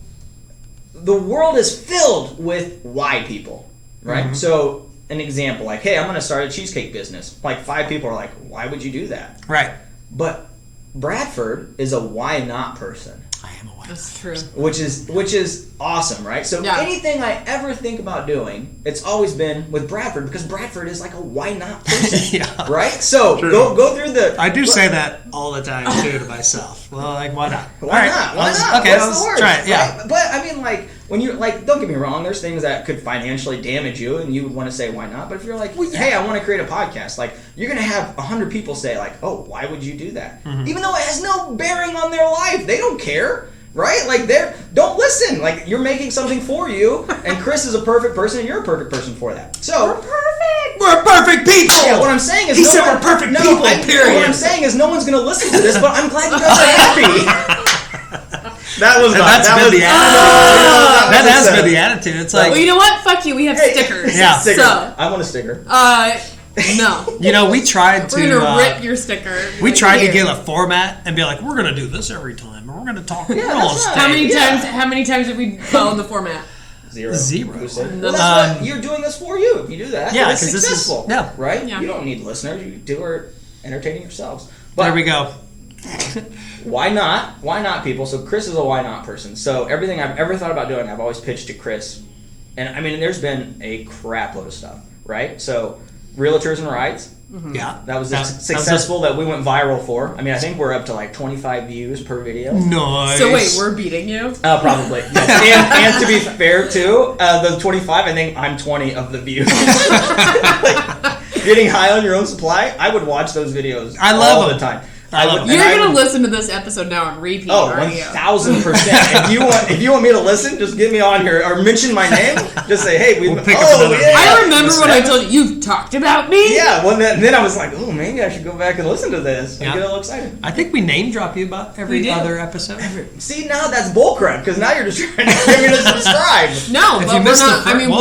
the world is filled with why people, right? Mhm. So an example, like, hey, I'm going to start a cheesecake business. Like 5 people are like, why would you do that? Right. But Bradford is a why not person, I am aware. That's true. which is awesome, right? So Yeah. anything I ever think about doing, it's always been with Bradford because Bradford is like a why not person, Yeah. right? So True. go through the. I do say that all the time too to myself. Well, like, why not? Why All right, not? Why let's- not? Okay, What's let's the worst, try it. Yeah. right? But I mean, like, when you're like, don't get me wrong, there's things that could financially damage you, and you would want to say why not. But if you're like, hey, I want to create a podcast, like, you're gonna have 100 people say like, oh, why would you do that? Mm-hmm. Even though it has no bearing on their life, they don't care. Right? Like, don't listen. Like, you're making something for you, and Chris is a perfect person, and you're a perfect person for that. So, We're perfect. We're perfect people. Yeah, what I'm saying is he said we're perfect people. Period. What I'm saying is no one's going to listen to this, but I'm glad you guys are happy. That was that has been the attitude. It's like, well, you know what? Fuck you. We have stickers. Yeah. Sticker. So I want a sticker. No. You know, we tried to. We're gonna rip your sticker. We tried to get a format and be like, we're gonna do this every time, and we're gonna talk real estate. How many times have we followed the format? Zero. Well, that's what you're doing this for you. If you do that, yeah, it's successful. Right? Yeah. You don't need listeners. You two are entertaining yourselves. But there we go. Why not? Why not, people? So Chris is a why not person. So everything I've ever thought about doing, I've always pitched to Chris. And I mean, there's been a crap load of stuff, right? So realtors and rides. Mm-hmm. Yeah. That was successful that we went viral for. I mean, I think we're up to like 25 views per video. Nice. So wait, we're beating you? Probably. Yes. and to be fair, too, the 25, I think I'm 20 of the views. Like, getting high on your own supply, I would watch those videos all the time. You're going to listen to this episode now on repeat, aren't you? 1,000%. If you want me to listen, just get me on here or mention my name. Just say, hey, we'll pick up another. I remember when I told you, you've talked about me? Yeah, well, then I was like, oh, maybe I should go back and listen to this and get a little excited. I think we name drop you about every other episode. See, now that's bullcrap because now you're just trying to get me to subscribe. No, but we're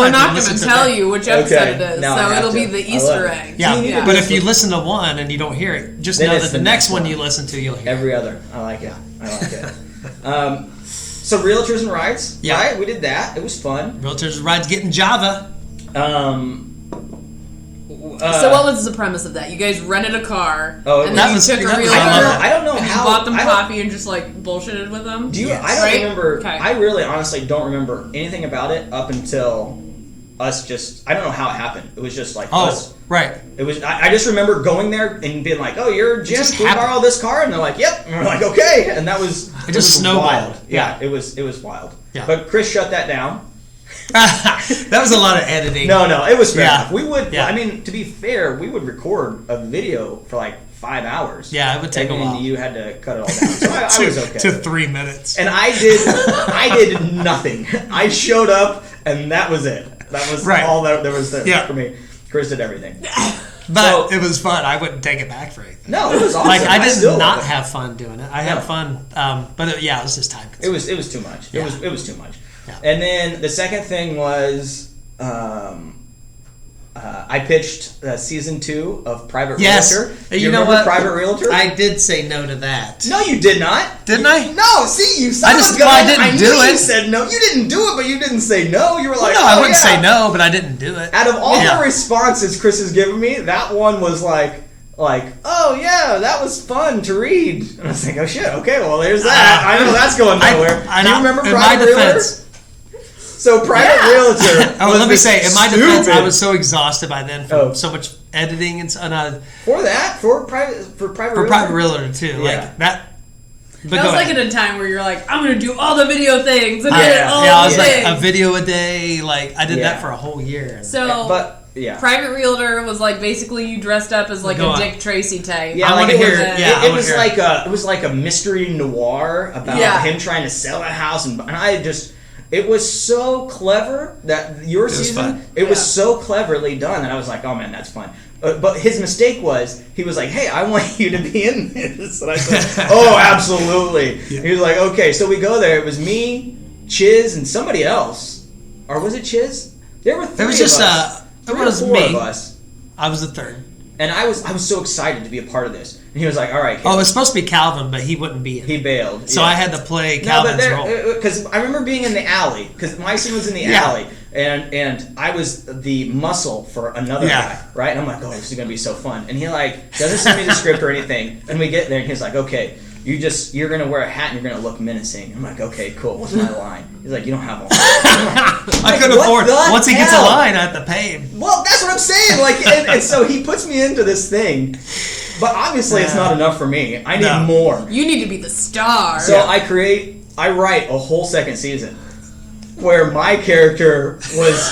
not going to tell you which episode it is. So it'll be the Easter egg. Yeah, but if you listen to one and you don't hear it, just know that the next one you listen to, you'll hear every other. I like it. So realtors and rides. Yeah, right? We did that. It was fun. Realtors and rides getting Java. So what was the premise of that? You guys rented a car, and then you took a realtor. I don't know how. You bought them coffee and just like bullshitted with them. I don't remember. Okay. I really, honestly, don't remember anything about it up until us. Just I don't know how it happened. It was just like us. Right. It was. I just remember going there and being like, "Oh, you're Jim. Can we borrow this car?" And they're like, "Yep." And we're like, "Okay." And that was it just snowballed. Wild. Yeah, it was wild. Yeah. But Chris shut that down. That was a lot of editing. No, it was fair enough. We would. Yeah. I mean, to be fair, we would record a video for like 5 hours. Yeah, it would take a while. And you had to cut it all down. So I was okay. To 3 minutes. And I did nothing. I showed up, and that was it. That was all that there was there for me. Chris did everything. But it was fun. I wouldn't take it back for anything. No, it was awesome. Like I did not have fun doing it. I had fun, but it was just time consuming. It was too much. Yeah. It was too much. Yeah. And then the second thing was I pitched season 2 of Private Realtor. You know what? Private Realtor? I did say no to that. No, you did not. Didn't I? No, see, you said I didn't do it. You said no. You didn't do it, but you didn't say no. You were like, I wouldn't say no, but I didn't do it. Out of all the responses Chris has given me, that one was like, oh yeah, that was fun to read. And I was like, oh shit, okay, well there's that. I know that's going nowhere. Do you remember Private Realtor? So Private Realtor. Let me say, in my defense, I was so exhausted by then from so much editing and for Private Realtor too. Like that. But that was like at a time where you're like, I'm gonna do all the video things and I was like a video a day. Like I did that for a whole year. So, Private Realtor was like basically you dressed up as like a Dick Tracy type. Yeah, I want to hear. It was like a mystery noir about him trying to sell a house, and I just. It was so clever that your season. It was so cleverly done that I was like, oh man, that's fun. But his mistake was he was like, hey, I want you to be in this, and I said, oh, absolutely. Yeah. He was like, okay, so we go there. It was me, Chiz, and somebody else, or was it Chiz? There were 3 of us. It was 4 me. Of us. I was the third. And I was so excited to be a part of this. And he was like, all right, Calvin. Oh, it was supposed to be Calvin, but he wouldn't be in it. He bailed. So I had to play Calvin's role. Because I remember being in the alley, because my scene was in the alley, and I was the muscle for another guy, right? And I'm like, oh, this is going to be so fun. And he doesn't send me the script or anything. And we get there, and he's like, okay, you're going to wear a hat and you're going to look menacing. I'm like, okay, cool. What's my line? He's like, you don't have one. I couldn't afford it. Once he gets a line, I have to pay him. Well, that's what I'm saying. And so he puts me into this thing. But obviously it's not enough for me. I need more. You need to be the star. So I write a whole second season where my character was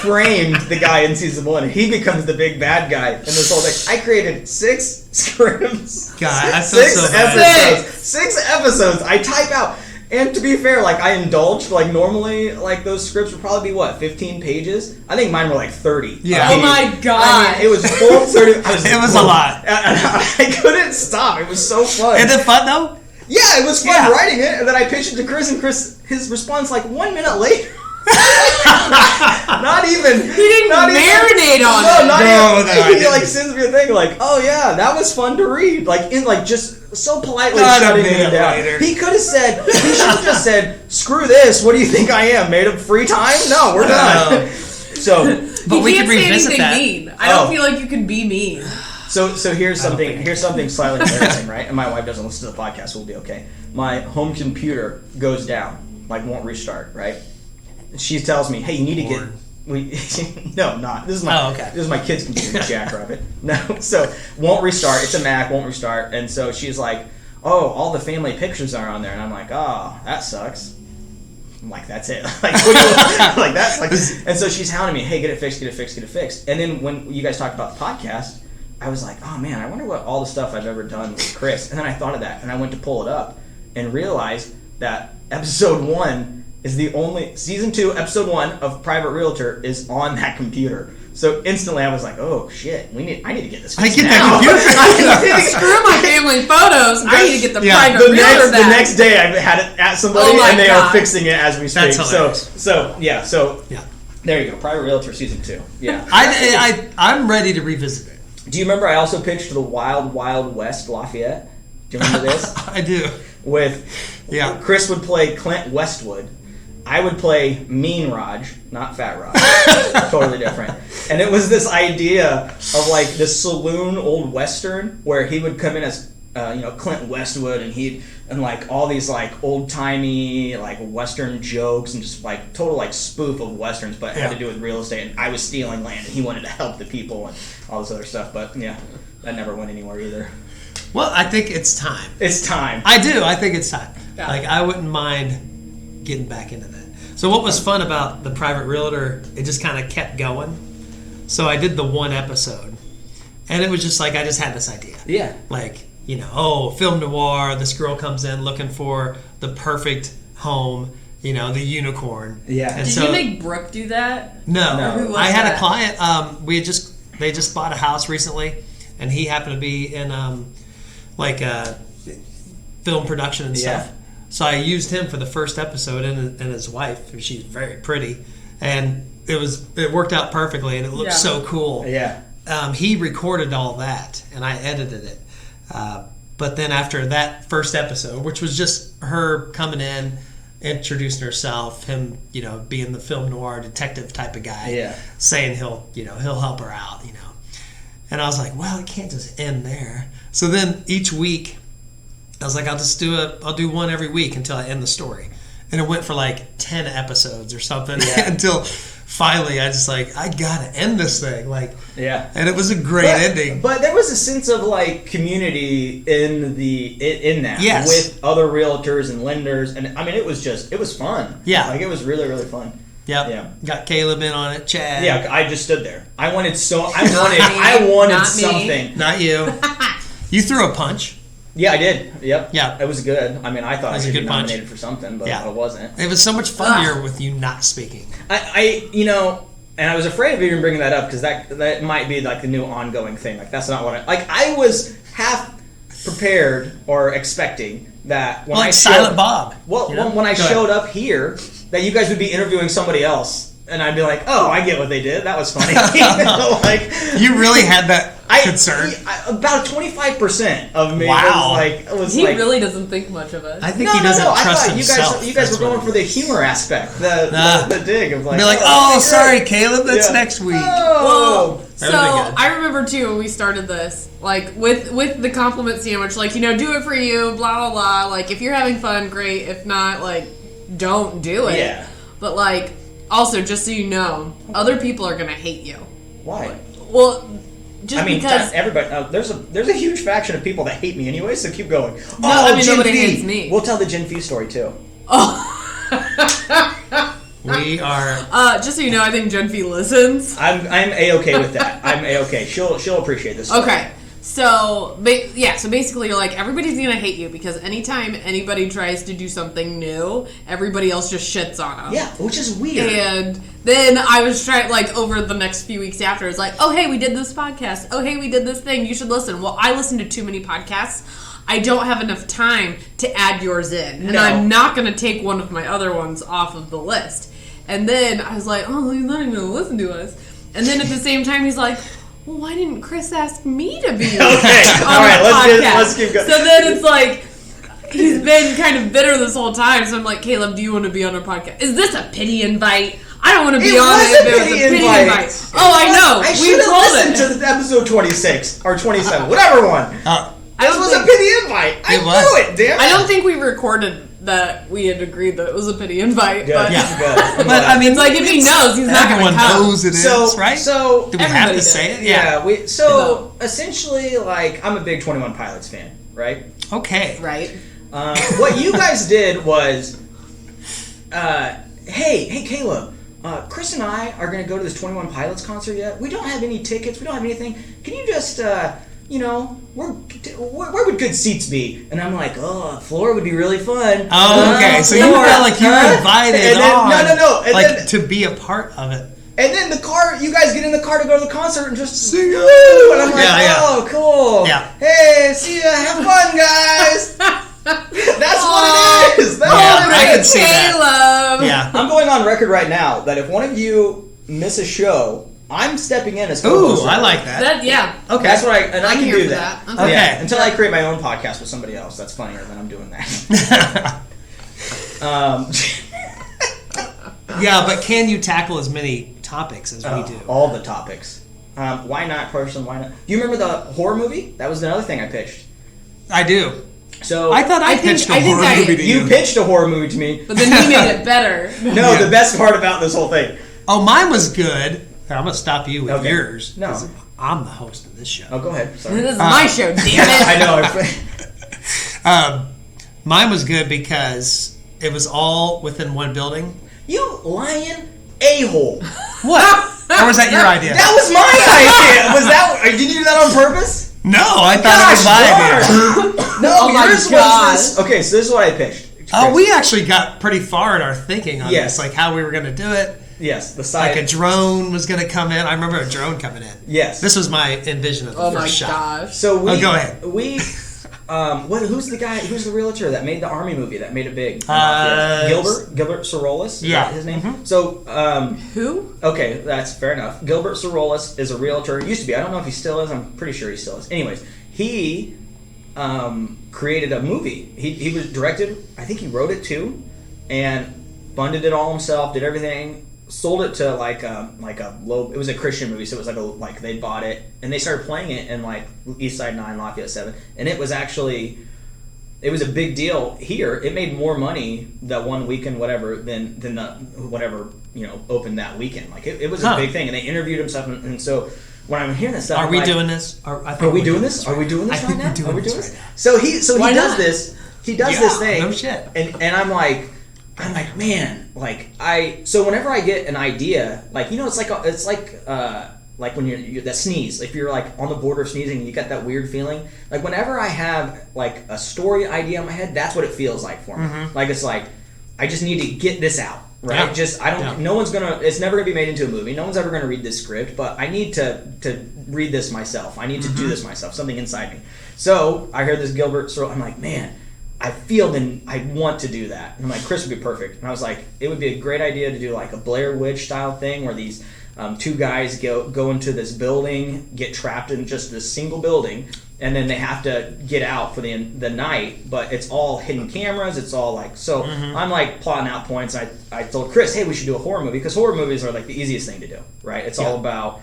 framed the guy in season 1. And he becomes the big bad guy in this whole thing. I created 6 scripts. God, I feel so bad. Episodes. 6 episodes. I type out. And to be fair, like, I indulged. Like, normally, like, those scripts would probably be, 15 pages? I think mine were, like, 30. Yeah. Oh my god. I mean, it was full 30. It was a lot. I couldn't stop. It was so fun. Isn't it fun, though? Yeah, it was fun writing it. And then I pitched it to Chris, and his response, like, 1 minute later. Not even. He didn't marinate on it. No, not even. He, like, sends me a thing, like, oh, yeah, that was fun to read. Like, just so politely shutting me down. Later. He could have said, he should have just said, screw this, what do you think I am, made of free time? No, we're done. So, but we can't could say revisit anything that. mean. I don't feel like you can be mean. So here's something slightly embarrassing, right? And my wife doesn't listen to the podcast, so we'll be okay. My home computer goes down, like won't restart, right? She tells me, hey, you need to get... No, not. This is my kid's computer, Jackrabbit. No, so won't restart. It's a Mac, won't restart. And so she's like, oh, all the family pictures are on there. And I'm like, oh, that sucks. I'm like, that's it. Like, what do you, like that's like. And so she's hounding me, hey, get it fixed. And then when you guys talked about the podcast, I was like, oh man, I wonder what all the stuff I've ever done with Chris. And then I thought of that, and I went to pull it up and realized that episode 1 is the only season 2, episode 1 of Private Realtor is on that computer. So instantly I was like, oh shit, I need to get this fixed now. Screw my family photos. I need to get the Private Realtor back. The next day I had it at somebody and they are fixing it as we speak. So there you go. Private Realtor season 2. Yeah. I'm ready to revisit it. Do you remember I also pitched the Wild Wild West Lafayette? Do you remember this? I do. Chris would play Clint Westwood. I would play Mean Raj, not Fat Raj. Totally different. And it was this idea of like this saloon old western where he would come in as Clint Westwood, and like all these like old timey like western jokes and just like total like spoof of westerns, but it had to do with real estate. And I was stealing land, and he wanted to help the people and all this other stuff. But yeah, that never went anywhere either. Well, I think it's time. It's time. I do. I think it's time. Yeah. Like, I wouldn't mind getting back into that. So what was fun about the Private Realtor, it just kind of kept going. So I did the 1 episode, and it was just like I just had this idea. Yeah. Like, film noir, this girl comes in looking for the perfect home, the unicorn. Yeah. And Did you make Brooke do that? No. Who was I had that? a client, they just bought a house recently, and he happened to be in film production and stuff. Yeah. So I used him for the first episode, and his wife. She's very pretty, and it worked out perfectly, and it looked so cool. Yeah. He recorded all that, and I edited it. But then after that first episode, which was just her coming in, introducing herself, him, being the film noir detective type of guy, saying he'll help her out, And I was like, well, it can't just end there. So then each week, I was like, I'll do one every week until I end the story. And it went for like 10 episodes or something until finally I gotta end this thing. And it was a great ending. But there was a sense of like community in that with other realtors and lenders, and I mean it was fun. Yeah. Like it was really, really fun. Yep. Yeah. Got Caleb in on it, Chad. Yeah, I just stood there. I wanted something. Not you. You threw a punch. Yeah, I did. Yep. Yeah. It was good. I mean, I thought I should be nominated for something, but I wasn't. It was so much funnier with you not speaking. And I was afraid of even bringing that up because that might be like the new ongoing thing. Like that's not what I was half prepared or expecting that when I Silent Bob. Well, when I showed up here, that you guys would be interviewing somebody else, and I'd be like, "Oh, I get what they did. That was funny." You really had that concern. About 25% of me was he really doesn't think much of us. I think he doesn't trust himself. You guys were going for the humor aspect, the dig of like. Be like, sorry, Caleb, that's next week. Well, so I remember too when we started this, like with the compliment sandwich, like do it for you, blah blah blah. Like if you're having fun, great. If not, like don't do it. Yeah. But like also, just so you know, other people are gonna hate you. Why? Well. Because everybody, there's a huge faction of people that hate me anyway. So keep going. Nobody hates me. We'll tell the Gen Fee story too. We are. Just so you know, I think Gen Fee listens. I'm a-okay with that. I'm a-okay. She'll appreciate this story. Okay, So basically you're like, everybody's gonna hate you because anytime anybody tries to do something new, everybody else just shits on them. Yeah, which is weird. And then I was trying, like, over the next few weeks after, it's like, oh, hey, we did this podcast. Oh, hey, we did this thing. You should listen. Well, I listen to too many podcasts. I don't have enough time to add yours in. And I'm not going to take one of my other ones off of the list. And then I was like, oh, he's not even going to listen to us. And then at the same time, he's like, well, why didn't Chris ask me to be okay, on all right, let's keep going. So then it's like, he's been kind of bitter this whole time. So I'm like, Caleb, do you want to be on our podcast? Is this a pity invite? I don't want to be on it if it was a pity invite. Oh, I know. I should have listened to episode 26 or 27, whatever one. This was a pity invite. I knew it, damn it. I don't think we recorded that we had agreed that it was a pity invite. Good, but good. But I mean, it's like if he knows, he's not going to come. Everyone knows it is, right? So do we have to say it? Yeah. Essentially, like, I'm a big 21 Pilots fan, right? Okay. Right. What you guys did was, hey, Caleb. Chris and I are going to go to this 21 Pilots concert yet. We don't have any tickets. We don't have anything. Can you just, where would good seats be? And I'm like, floor would be really fun. Oh, okay. So you felt like you were invited on. No. And like, then, to be a part of it. And then you guys get in the car to go to the concert and just sing. Woo! And I'm like, oh, cool. Yeah. Hey, see ya. Have fun, guys. That's what it is. I can see that. Caleb. Yeah. I'm going on record right now that if one of you miss a show, I'm stepping in as co-host. Ooh, I like that. Okay. That's what I can do that. Okay. Yeah, until I create my own podcast with somebody else. That's funnier than I'm doing that. Yeah, but can you tackle as many topics as we do? All the topics. Why not, person? Why not? Do you remember the horror movie? That was another thing I pitched. I do. So I thought I pitched a horror movie to you. You pitched a horror movie to me. But then he made it better. No, the best part about this whole thing. Oh, mine was good. I'm going to stop you with yours. No. I'm the host of this show. Oh, go ahead. Sorry. This is my show, damn it. I know. Mine was good because it was all within one building. You lying a-hole. What? Or was that your idea? That was my idea. Did you do that on purpose? No, I thought it was my idea. No, yours was this. Okay, so this is what I pitched. Oh, we actually got pretty far in our thinking on Yes. this, like how we were going to do it. Yes, the side. Like a drone was going to come in. I remember a drone coming in. Yes. This was my envision of the first shot. Oh my gosh. So go ahead. Who's the guy? Who's the realtor that made the Army movie that made it big? Gilbert Sirolis. Yeah, Is that his name. Mm-hmm. So who? Okay, that's fair enough. Gilbert Sirolis is a realtor. Used to be. I don't know if he still is. I'm pretty sure he still is. Anyways, he created a movie. He was directed. I think he wrote it too, and funded it all himself. Did everything. Sold it to like a low. It was a Christian movie, so it was like they bought it and they started playing it in like East Side 9, Lafayette 7, and it was a big deal here. It made more money that one weekend, whatever, than the whatever opened that weekend. Like it was a big thing, and they interviewed himself, and so when I'm hearing this stuff, Are we doing this? Are we doing this? Are we doing this right now? Are we doing this? So he does this. He does this thing. No shit. And I'm like, man, so whenever I get an idea, it's like when you're that sneeze, if you're like on the border of sneezing and you got that weird feeling, like whenever I have like a story idea in my head, that's what it feels like for me. Mm-hmm. Like it's like I just need to get this out, right? Yeah. No one's it's never gonna be made into a movie. No one's ever gonna read this script, but I need to read this myself. I need to do this myself. Something inside me. So I heard this Gilbert. So I'm like, man. I feel then I want to do that. And I'm like, Chris would be perfect. And I was like, it would be a great idea to do like a Blair Witch style thing where these two guys go into this building, get trapped in just this single building, and then they have to get out for the night. But it's all hidden cameras. It's all like so. Mm-hmm. I'm like plotting out points. I told Chris, hey, we should do a horror movie because horror movies are like the easiest thing to do, right? It's all about.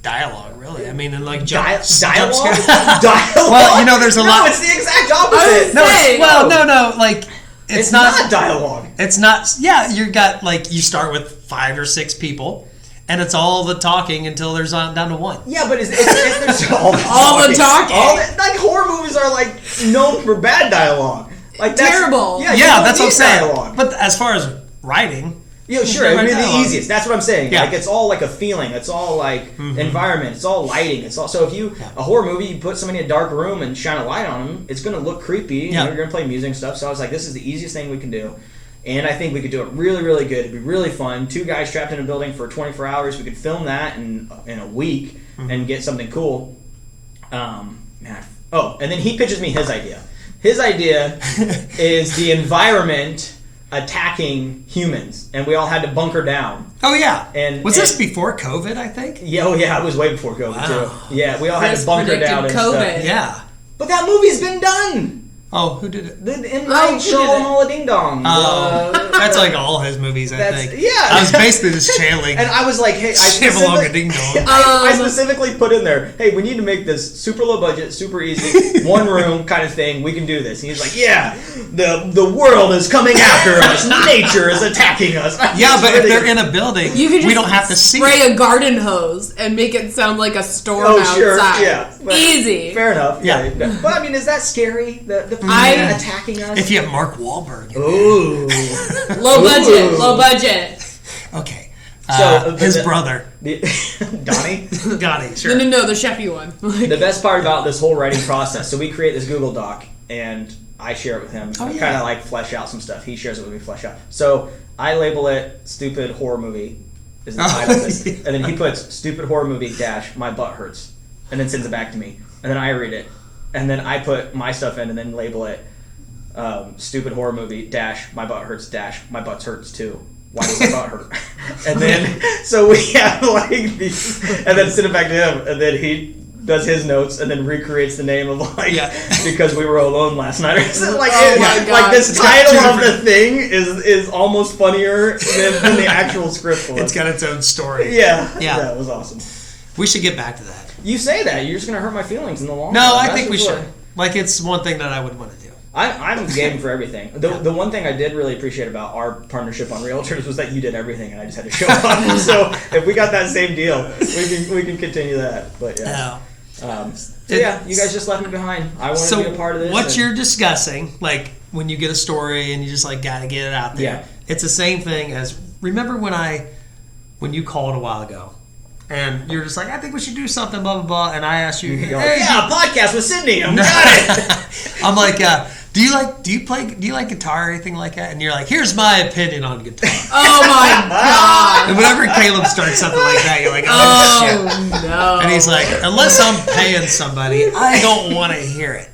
Dialogue, really. I mean, and like dialogue. Well, there's a lot. No, it's the exact opposite. No. Like it's not dialogue. It's not. Yeah, you start with 5 or 6 people, and it's all the talking until there's down to 1. Yeah, but it's all the talking. Like horror movies are like known for bad dialogue. Like terrible. Yeah, that's what I'm saying. Dialogue. But as far as writing. Yeah, sure. It would be the easiest. That's what I'm saying. Yeah. Like, it's all like a feeling. It's all like environment. It's all lighting. It's all so if you a horror movie, you put somebody in a dark room and shine a light on them, it's going to look creepy. You know, you're going to play music and stuff. So I was like, this is the easiest thing we can do, and I think we could do it really, really good. It'd be really fun. 2 guys trapped in a building for 24 hours. We could film that in a week and get something cool. And then he pitches me his idea. His idea is the environment attacking humans, and we all had to bunker down. Oh yeah, and was this before COVID? I think. Yeah, it was way before COVID too. Yeah, we all had to bunker down and COVID. stuff. Yeah, but that movie's been done. Oh, who did it? The M. Night Shyamalan Ding Dong. That's like all his movies, I think. Yeah. I was basically just channeling. And I was like, hey, Shyamalan Ding Dong. I specifically put in there, hey, we need to make this super low budget, super easy, 1 room kind of thing. We can do this. And he's like, yeah, the world is coming after us. Nature is attacking us. Yeah, but if they're in a building, we don't have to spray a garden hose and make it sound like a storm outside. Sure, yeah. Easy. Fair enough. Yeah. But I mean, is that scary? The attacking us? If you have Mark Wahlberg. Ooh. Low budget. Okay. So his brother. Donnie, sure. No, the chefy one. The best part about this whole writing process, so we create this Google Doc, and I share it with him. I kind of like flesh out some stuff. He shares it with me, flesh out. So I label it Stupid Horror Movie is the title of this. And then he puts Stupid Horror Movie - My Butt Hurts, and then sends it back to me. And then I read it. And then I put my stuff in and then label it Stupid Horror Movie - My Butt Hurts - My Butt Hurts Too. Why does my butt hurt? And then, so we have like these, and then send it back to him, and then he does his notes, and then recreates the name of like, because we were alone last night. Or something. Like, like this title of the thing is almost funnier than the actual script was. It's got its own story. Yeah, it was awesome. We should get back to that. You say that, you're just going to hurt my feelings in the long run. No, I think we should. Like, it's one thing that I would want to do. I'm game for everything. The one thing I did really appreciate about our partnership on Realtors was that you did everything and I just had to show up. So if we got that same deal, we can continue that. But yeah. You guys just left me behind. I wanted to be a part of this. What you're discussing, like when you get a story and you just like got to get it out there. Yeah. It's the same thing as, remember when you called a while ago? And you're just like, I think we should do something, blah, blah, blah. And I asked you, hey, a podcast with Sydney. I'm got it. I'm like, do you like guitar or anything like that? And you're like, here's my opinion on guitar. Oh my God. And whenever Caleb starts something like that, you're like, oh shit. No. And he's like, unless I'm paying somebody, I don't want to hear it.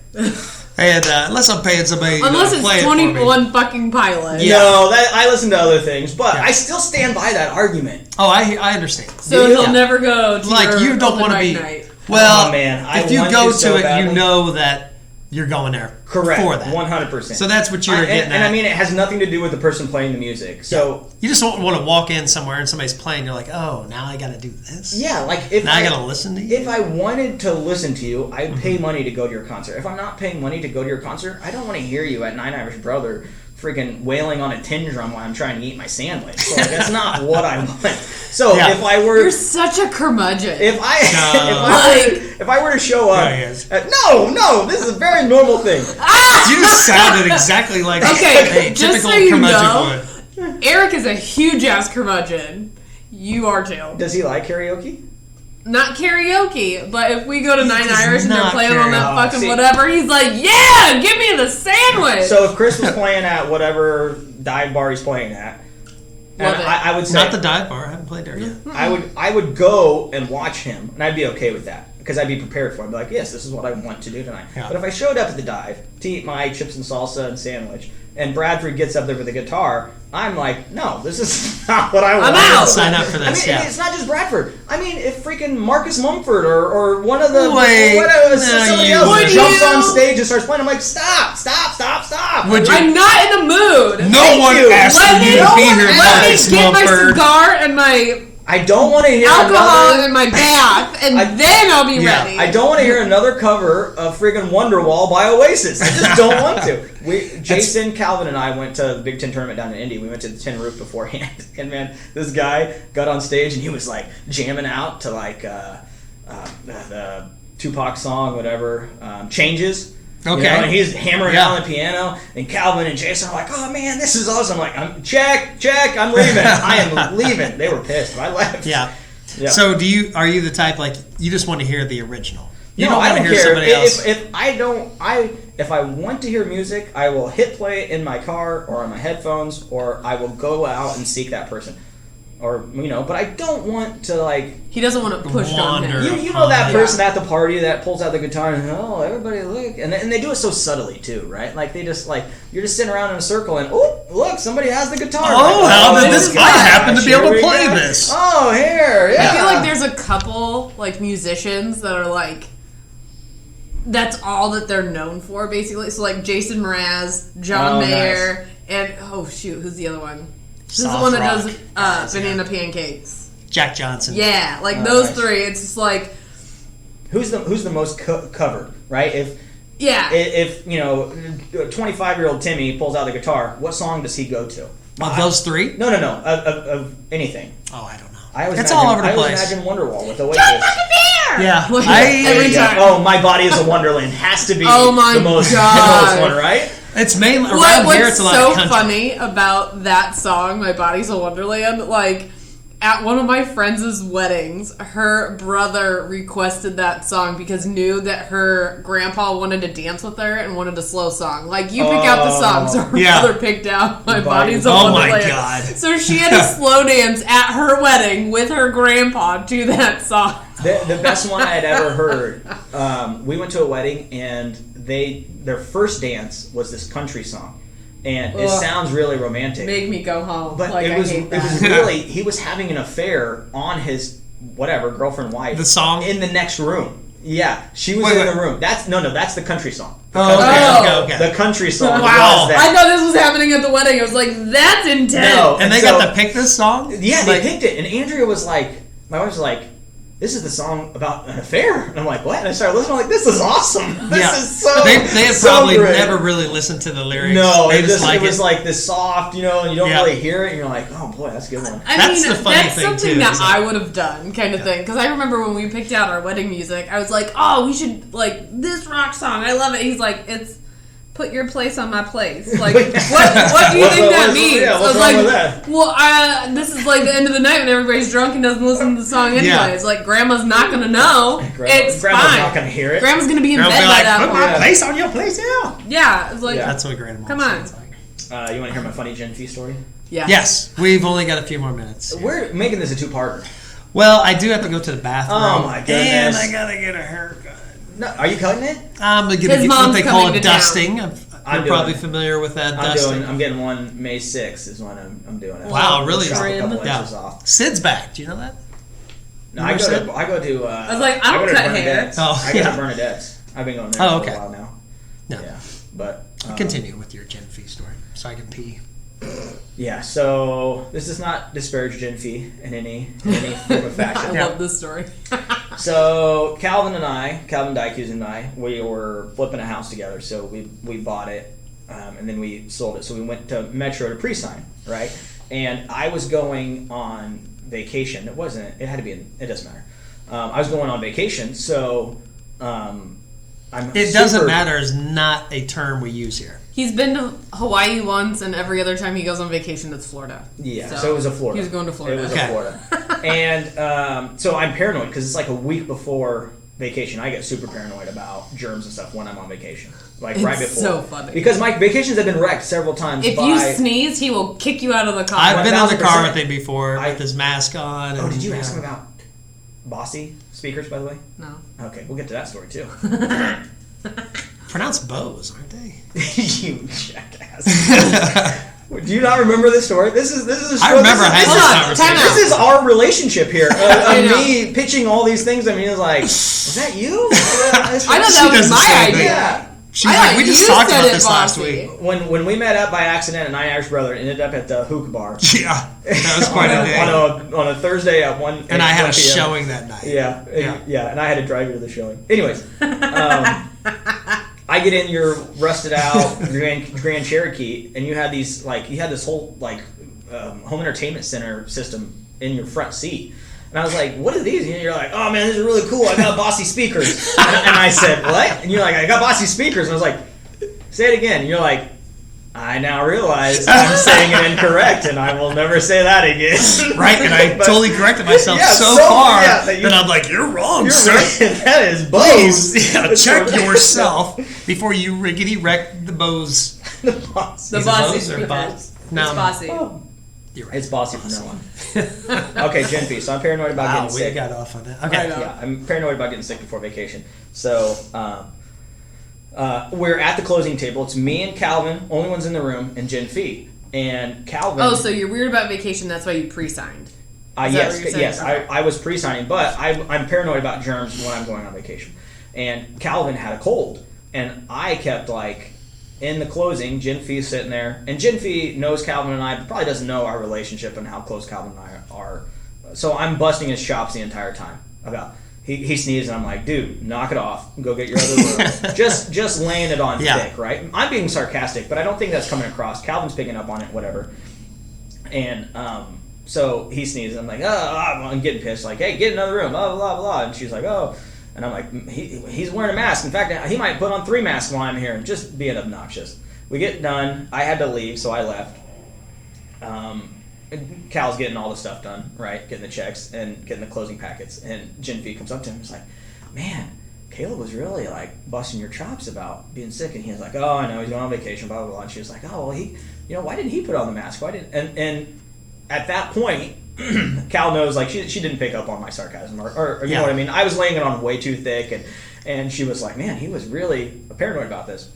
And unless I'm paying somebody to play it for me. 21 fucking Pilots. Yeah. No, I listen to other things, but I still stand by that argument. Oh, I understand. So he'll never go to like, you don't want to be night. Well, man, if you go to it, you know that you're going there. Correct. For that. 100%. So that's what you're getting at. And I mean, it has nothing to do with the person playing the music. So you just don't want to walk in somewhere and somebody's playing. You're like, oh, now I got to do this. Yeah, like if now I got to listen to you. If I wanted to listen to you, I'd pay money to go to your concert. If I'm not paying money to go to your concert, I don't want to hear you at Nine Irish Brother freaking wailing on a tin drum while I'm trying to eat my sandwich. So like, that's not what I want. So if I were, you're such a curmudgeon. If I were to show up, no, this is a very normal thing. You just sounded exactly like a just typical so you curmudgeon know, Eric is a huge ass curmudgeon. You are too. Does he like karaoke? Not karaoke, but if we go to Nine Irish and they're playing on that fucking whatever, he's like, yeah, give me the sandwich. So if Chris was playing at whatever dive bar he's playing at, and I would say not the dive bar. I haven't played there yet. I would go and watch him, and I'd be okay with that because I'd be prepared for it. I'd be like, yes, this is what I want to do tonight. Yeah. But if I showed up at the dive to eat my chips and salsa and sandwich, and Bradford gets up there with a guitar, I'm like, no, this is not what I want. I'm out. Sign up for this. I mean, it's not just Bradford. I mean, if freaking Marcus Mumford or one of the somebody else jumps on stage and starts playing, I'm like, stop. I'm not in the mood. No one asked you to be here, Marcus Mumford. Let me get my cigar and my I don't want to hear alcohol in my bath, and then I'll be ready. I don't want to hear another cover of friggin' Wonderwall by Oasis. I just don't want to. Jason, Calvin, and I went to the Big Ten tournament down in Indy. We went to the Tin Roof beforehand, and man, this guy got on stage and he was like jamming out to like the Tupac song, whatever, Changes. Okay. And he's hammering out on the piano, and Calvin and Jason are like, "Oh man, this is awesome!" I'm like, check, I'm leaving. I am leaving. They were pissed. I left. Yeah. Yeah. So are you the type like you just want to hear the original? You No, I want don't to hear care. somebody else. If I want to hear music, I will hit play in my car or on my headphones, or I will go out and seek that person. Or, but I don't want to, like... He doesn't want to push on him. You know that person at the party that pulls out the guitar and, oh, everybody look. And they do it so subtly, too, right? Like, they just, like, you're just sitting around in a circle and, oh, look, somebody has the guitar. Oh, how did this... I happen to be able to play go. this. Oh, here, yeah. I feel like there's a couple, like, musicians that are, like... That's all that they're known for, basically. So, like, Jason Mraz, John Mayer, nice. And, who's the other one? Who's Soft the one that rock. does banana pancakes? Jack Johnson. Yeah, like those nice. three. It's just like... Who's the most covered, right? If 25-year-old Timmy pulls out the guitar, what song does he go to? Of those three? No. Of anything. Oh, I don't know. It's all over the place. I always imagine Wonderwall with Oasis. Yeah. Every time. Oh, My Body is a Wonderland has to be Oh my the most God. one, right? It's mainly around here. It's What's a lot so of country. funny about that song, "My Body's a Wonderland"? Like at one of my friends' weddings, her brother requested that song because knew that her grandpa wanted to dance with her and wanted a slow song. Like you pick out the song, so her brother picked out "My Body's a Wonderland." Oh my God! So she had a slow dance at her wedding with her grandpa to that song. The best one I had ever heard. We went to a wedding and their first dance was this country song, and it sounds really romantic. Make me go home. But like, it was I hate that. it was really he was having an affair on his girlfriend wife. The song in the next room. Yeah, she was in the room. That's the country song. Okay. The country song. Wow. Was that. I thought this was happening at the wedding. I was like, that's intense. No. And they got to pick this song? Yeah, they picked it. And Andrea was like, my wife was like, this is the song about an affair. And I'm like, what? And I started listening. I'm like, this is awesome. This is so They had so probably great. never really listened to the lyrics. No, they it was like this soft, and you don't really hear it, and you're like, oh boy, that's a good one. That's the funny that's thing, something too, that is I would have done, kind of thing. Because I remember when we picked out our wedding music, I was like, oh, we should, like, this rock song. I love it. He's like, it's put your place on my place. Like, what do you think that means? Yeah, what's I was wrong like, with that? well, this is like the end of the night when everybody's drunk and doesn't listen to the song anyways. Like, Grandma's not going to know. It's Grandma's fine. not going to hear it. Grandma's going to be in Grandma's bed like, by that put point. my place on your place, yeah. Yeah, it's like, That's what Grandma come on. sounds like. You want to hear my funny Gen Phi story? Yeah. Yes, we've only got a few more minutes. We're making this a two-parter. Well, I do have to go to the bathroom. Oh, my goodness. And I got to get a haircut. No, are you cutting it? I'm going to His get what mom's they call coming a to town. dusting. You're probably familiar with that dusting. I'm getting one May 6th is when I'm doing it. Wow, really? Chop a couple Yeah. inches off. Sid's back. Do you know that? No, I go to. I was like, I don't go to cut hair. Bernadette's. Oh, I go yeah. to Bernadette's. I've been going there Oh, for okay. a while now. No. Yeah, but Continue with your Gen Phi story so I can pee. Yeah, so this does not disparage Gen Phi in any form of fashion. I love this story. So Calvin Dykes and I, we were flipping a house together. So we bought it, and then we sold it. So we went to Metro to pre-sign, right? And I was going on vacation. It had to be. It doesn't matter. I was going on vacation, so It doesn't matter is not a term we use here. He's been to Hawaii once, and every other time he goes on vacation, it's Florida. Yeah, so it was a Florida. He was going to Florida. It was a Florida. And so I'm paranoid because it's like a week before vacation. I get super paranoid about germs and stuff when I'm on vacation. Like right It's before. so funny. Because my vacations have been wrecked several times. If you sneeze, he will kick you out of the car. I've been in the car 1000%. with him before with his mask on. Oh, did you ask him about Bossy speakers, by the way? No. Okay, we'll get to that story too. Pronounced Bose, aren't they? You jackass. Do you not remember this story? This is. I remember having this conversation. This is our relationship here. I know. Me pitching all these things. I mean, it's like, was that you? I thought She that does was the my same thing. idea. Yeah. She's I like, thought we just you talked said about it, this last Bossy. week. When we met up by accident, and I and Irish brother ended up at the hookah bar. Yeah, that was quite a day. on a Thursday at 1 And I had a 1 p.m. showing that night. Yeah, and I had to drive you to the showing. Anyways, I get in your rusted out Grand Cherokee, and you had this whole home entertainment center system in your front seat. And And I was like, what are these? And you're like, oh man, these are really cool. I got Bossy speakers. And I said, what? And you're like, I got Bossy speakers. And I was like, say it again. And you're like, I now realize I'm saying it incorrect, and I will never say that again. Right, and I totally corrected myself so far that I'm like, you're wrong, sir. Right. That is Bose. Check yourself before you rickety wreck the Bose. The Bossy speakers. No, it's Bossy. Oh. You're right. It's Bossy from now on. Okay, Gen V. So I'm paranoid about getting sick. We got off on that. Okay. Yeah, I'm paranoid about getting sick before vacation. So we're at the closing table. It's me and Calvin, only ones in the room, and Gen V. And Calvin... Oh, so you're weird about vacation, that's why you pre-signed. Yes. I was pre-signing, but I'm paranoid about germs when I'm going on vacation. And Calvin had a cold. And I kept, like, in the closing, Gen V's sitting there. And Gen V knows Calvin and I, but probably doesn't know our relationship and how close Calvin and I are. So I'm busting his chops the entire time about... He sneezed, and I'm like, dude, knock it off. Go get your other room. just laying it on thick, right? I'm being sarcastic, but I don't think that's coming across. Calvin's picking up on it, whatever. And so he sneezes. I'm like, I'm getting pissed. Like, hey, get another room, blah, blah, blah. And she's like, oh. And I'm like, he's wearing a mask. In fact, he might put on 3 masks while I'm here. Just being obnoxious. We get done. I had to leave, so I left. Cal's getting all the stuff done, right? Getting the checks and getting the closing packets. And Gen V comes up to him and is like, man, Caleb was really like busting your chops about being sick. And he was like, oh, I know, he's going on vacation, blah, blah, blah. And she was like, oh, well, why didn't he put on the mask? Why didn't? And at that point, Cal knows, like, she didn't pick up on my sarcasm or you know what I mean? I was laying it on way too thick. And she was like, man, he was really paranoid about this.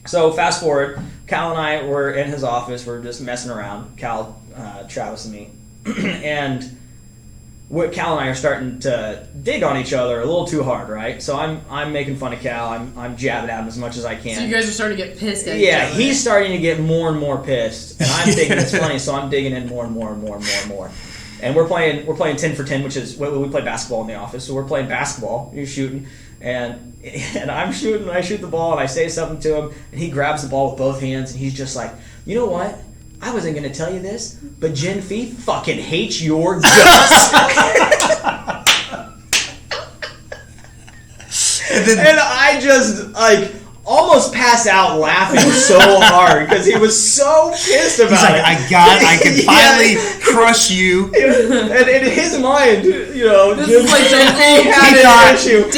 So fast forward, Cal and I were in his office. We're just messing around. Cal, Travis, and me. And Cal and I are starting to dig on each other a little too hard, right? So I'm making fun of Cal. I'm jabbing at him as much as I can. So you guys are starting to get pissed at each other. Yeah, he's starting to get more and more pissed, and I'm thinking it's funny. So I'm digging in more and more and more and more and more. And we're playing 10 for 10, which is we play basketball in the office. So we're playing basketball. You're shooting. And I'm shooting, and I shoot the ball, and I say something to him, and he grabs the ball with both hands, and he's just like, you know what? I wasn't going to tell you this, but Gen V fucking hates your guts. And I just, like, almost passed out laughing so hard because he was so pissed about it. He's like, I can finally crush you. And in his mind, you know, this is like Gen V had an issue.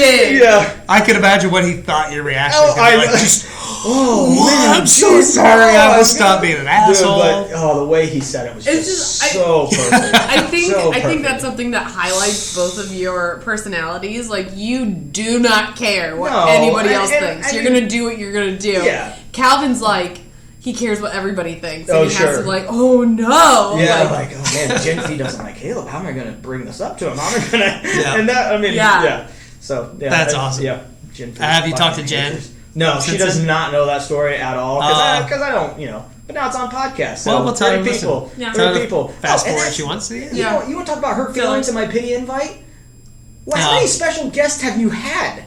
Yeah. I could imagine what he thought your reaction was going to be like. Just, man, I'm so sorry. I will stop being an asshole. Dude, but, the way he said it was just so perfect. I think that's something that highlights both of your personalities. Like, you do not care what anybody else thinks. You're going to do what you're going to do. Yeah. Calvin's like, he cares what everybody thinks. And he has to like, oh no. Yeah, like oh man, Gen V doesn't like Caleb. How am I going to bring this up to him? How am I going to... Yeah. And that, I mean, yeah. So, yeah. That's awesome. Yeah. Gen V. Have you talked to Jen? No, she does not know that story at all. Because I don't, you know. But now it's on podcast. So well, we'll tell her people. Yeah. Tell people. Fast forward if she wants to. Yeah. You want to talk about hurt feelings in my pity invite? Well, how many special guests have you had?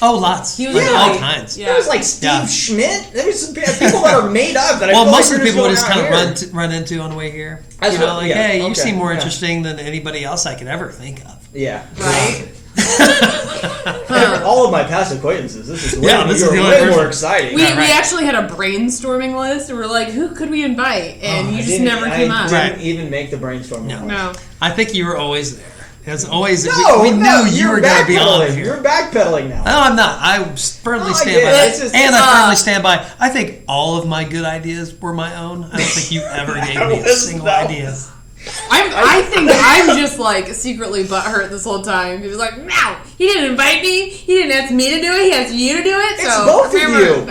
Oh, lots. He was all kinds. Yeah. There was like Steve Schmidt. There was some people that are made up. That most of the people we just kind of run into on the way here. That's you know, like, hey, you seem more interesting than anybody else I could ever think of. Yeah. Right? All of my past acquaintances. This is way more exciting. We actually had a brainstorming list, and we're like, who could we invite? And you just never came up. I didn't even make the brainstorming list. No. I think you were always there. As always, we knew you were going to be on here. You're backpedaling now. No, I'm not. I firmly stand by that. And I firmly stand by, I think all of my good ideas were my own. I don't think you ever gave me a single idea. I think I'm just like secretly butthurt this whole time. He was like, no, he didn't invite me. He didn't ask me to do it. He asked you to do it. It's both of you.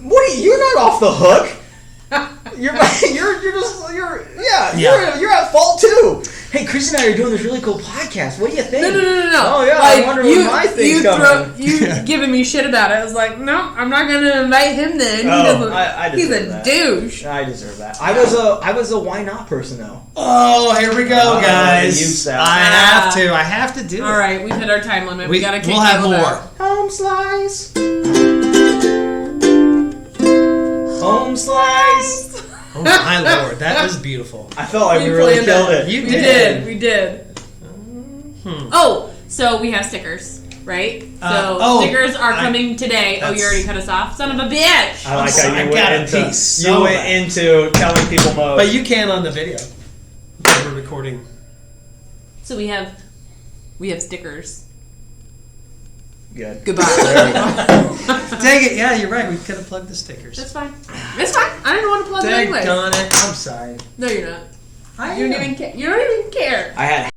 What? You're not off the hook. You're at fault too. Hey, Chris and I are doing this really cool podcast. What do you think? No. Oh yeah, like, I wonder when my thing's coming. You giving me shit about it. I was like, no, I'm not going to invite him then. He's a douche. I deserve that. I was a why not person though. Oh, here we go, guys. I have to do it. All right, we've hit our time limit. We got to kick We'll have more. Home slice. Home slice. Oh my lord, that was beautiful. I felt like we really killed it. We did. Oh, so we have stickers, right? So stickers are coming today. Oh, you already cut us off, son of a bitch! I like how you went into telling people mode. But you can on the video. We're recording. So we have stickers. Good. Goodbye. Dang it! Yeah, you're right. We could have plugged the stickers. That's fine. It's fine. I didn't want to plug it anyway. Dang it! I'm sorry. No, you're not. I You don't even care. You don't even care. I had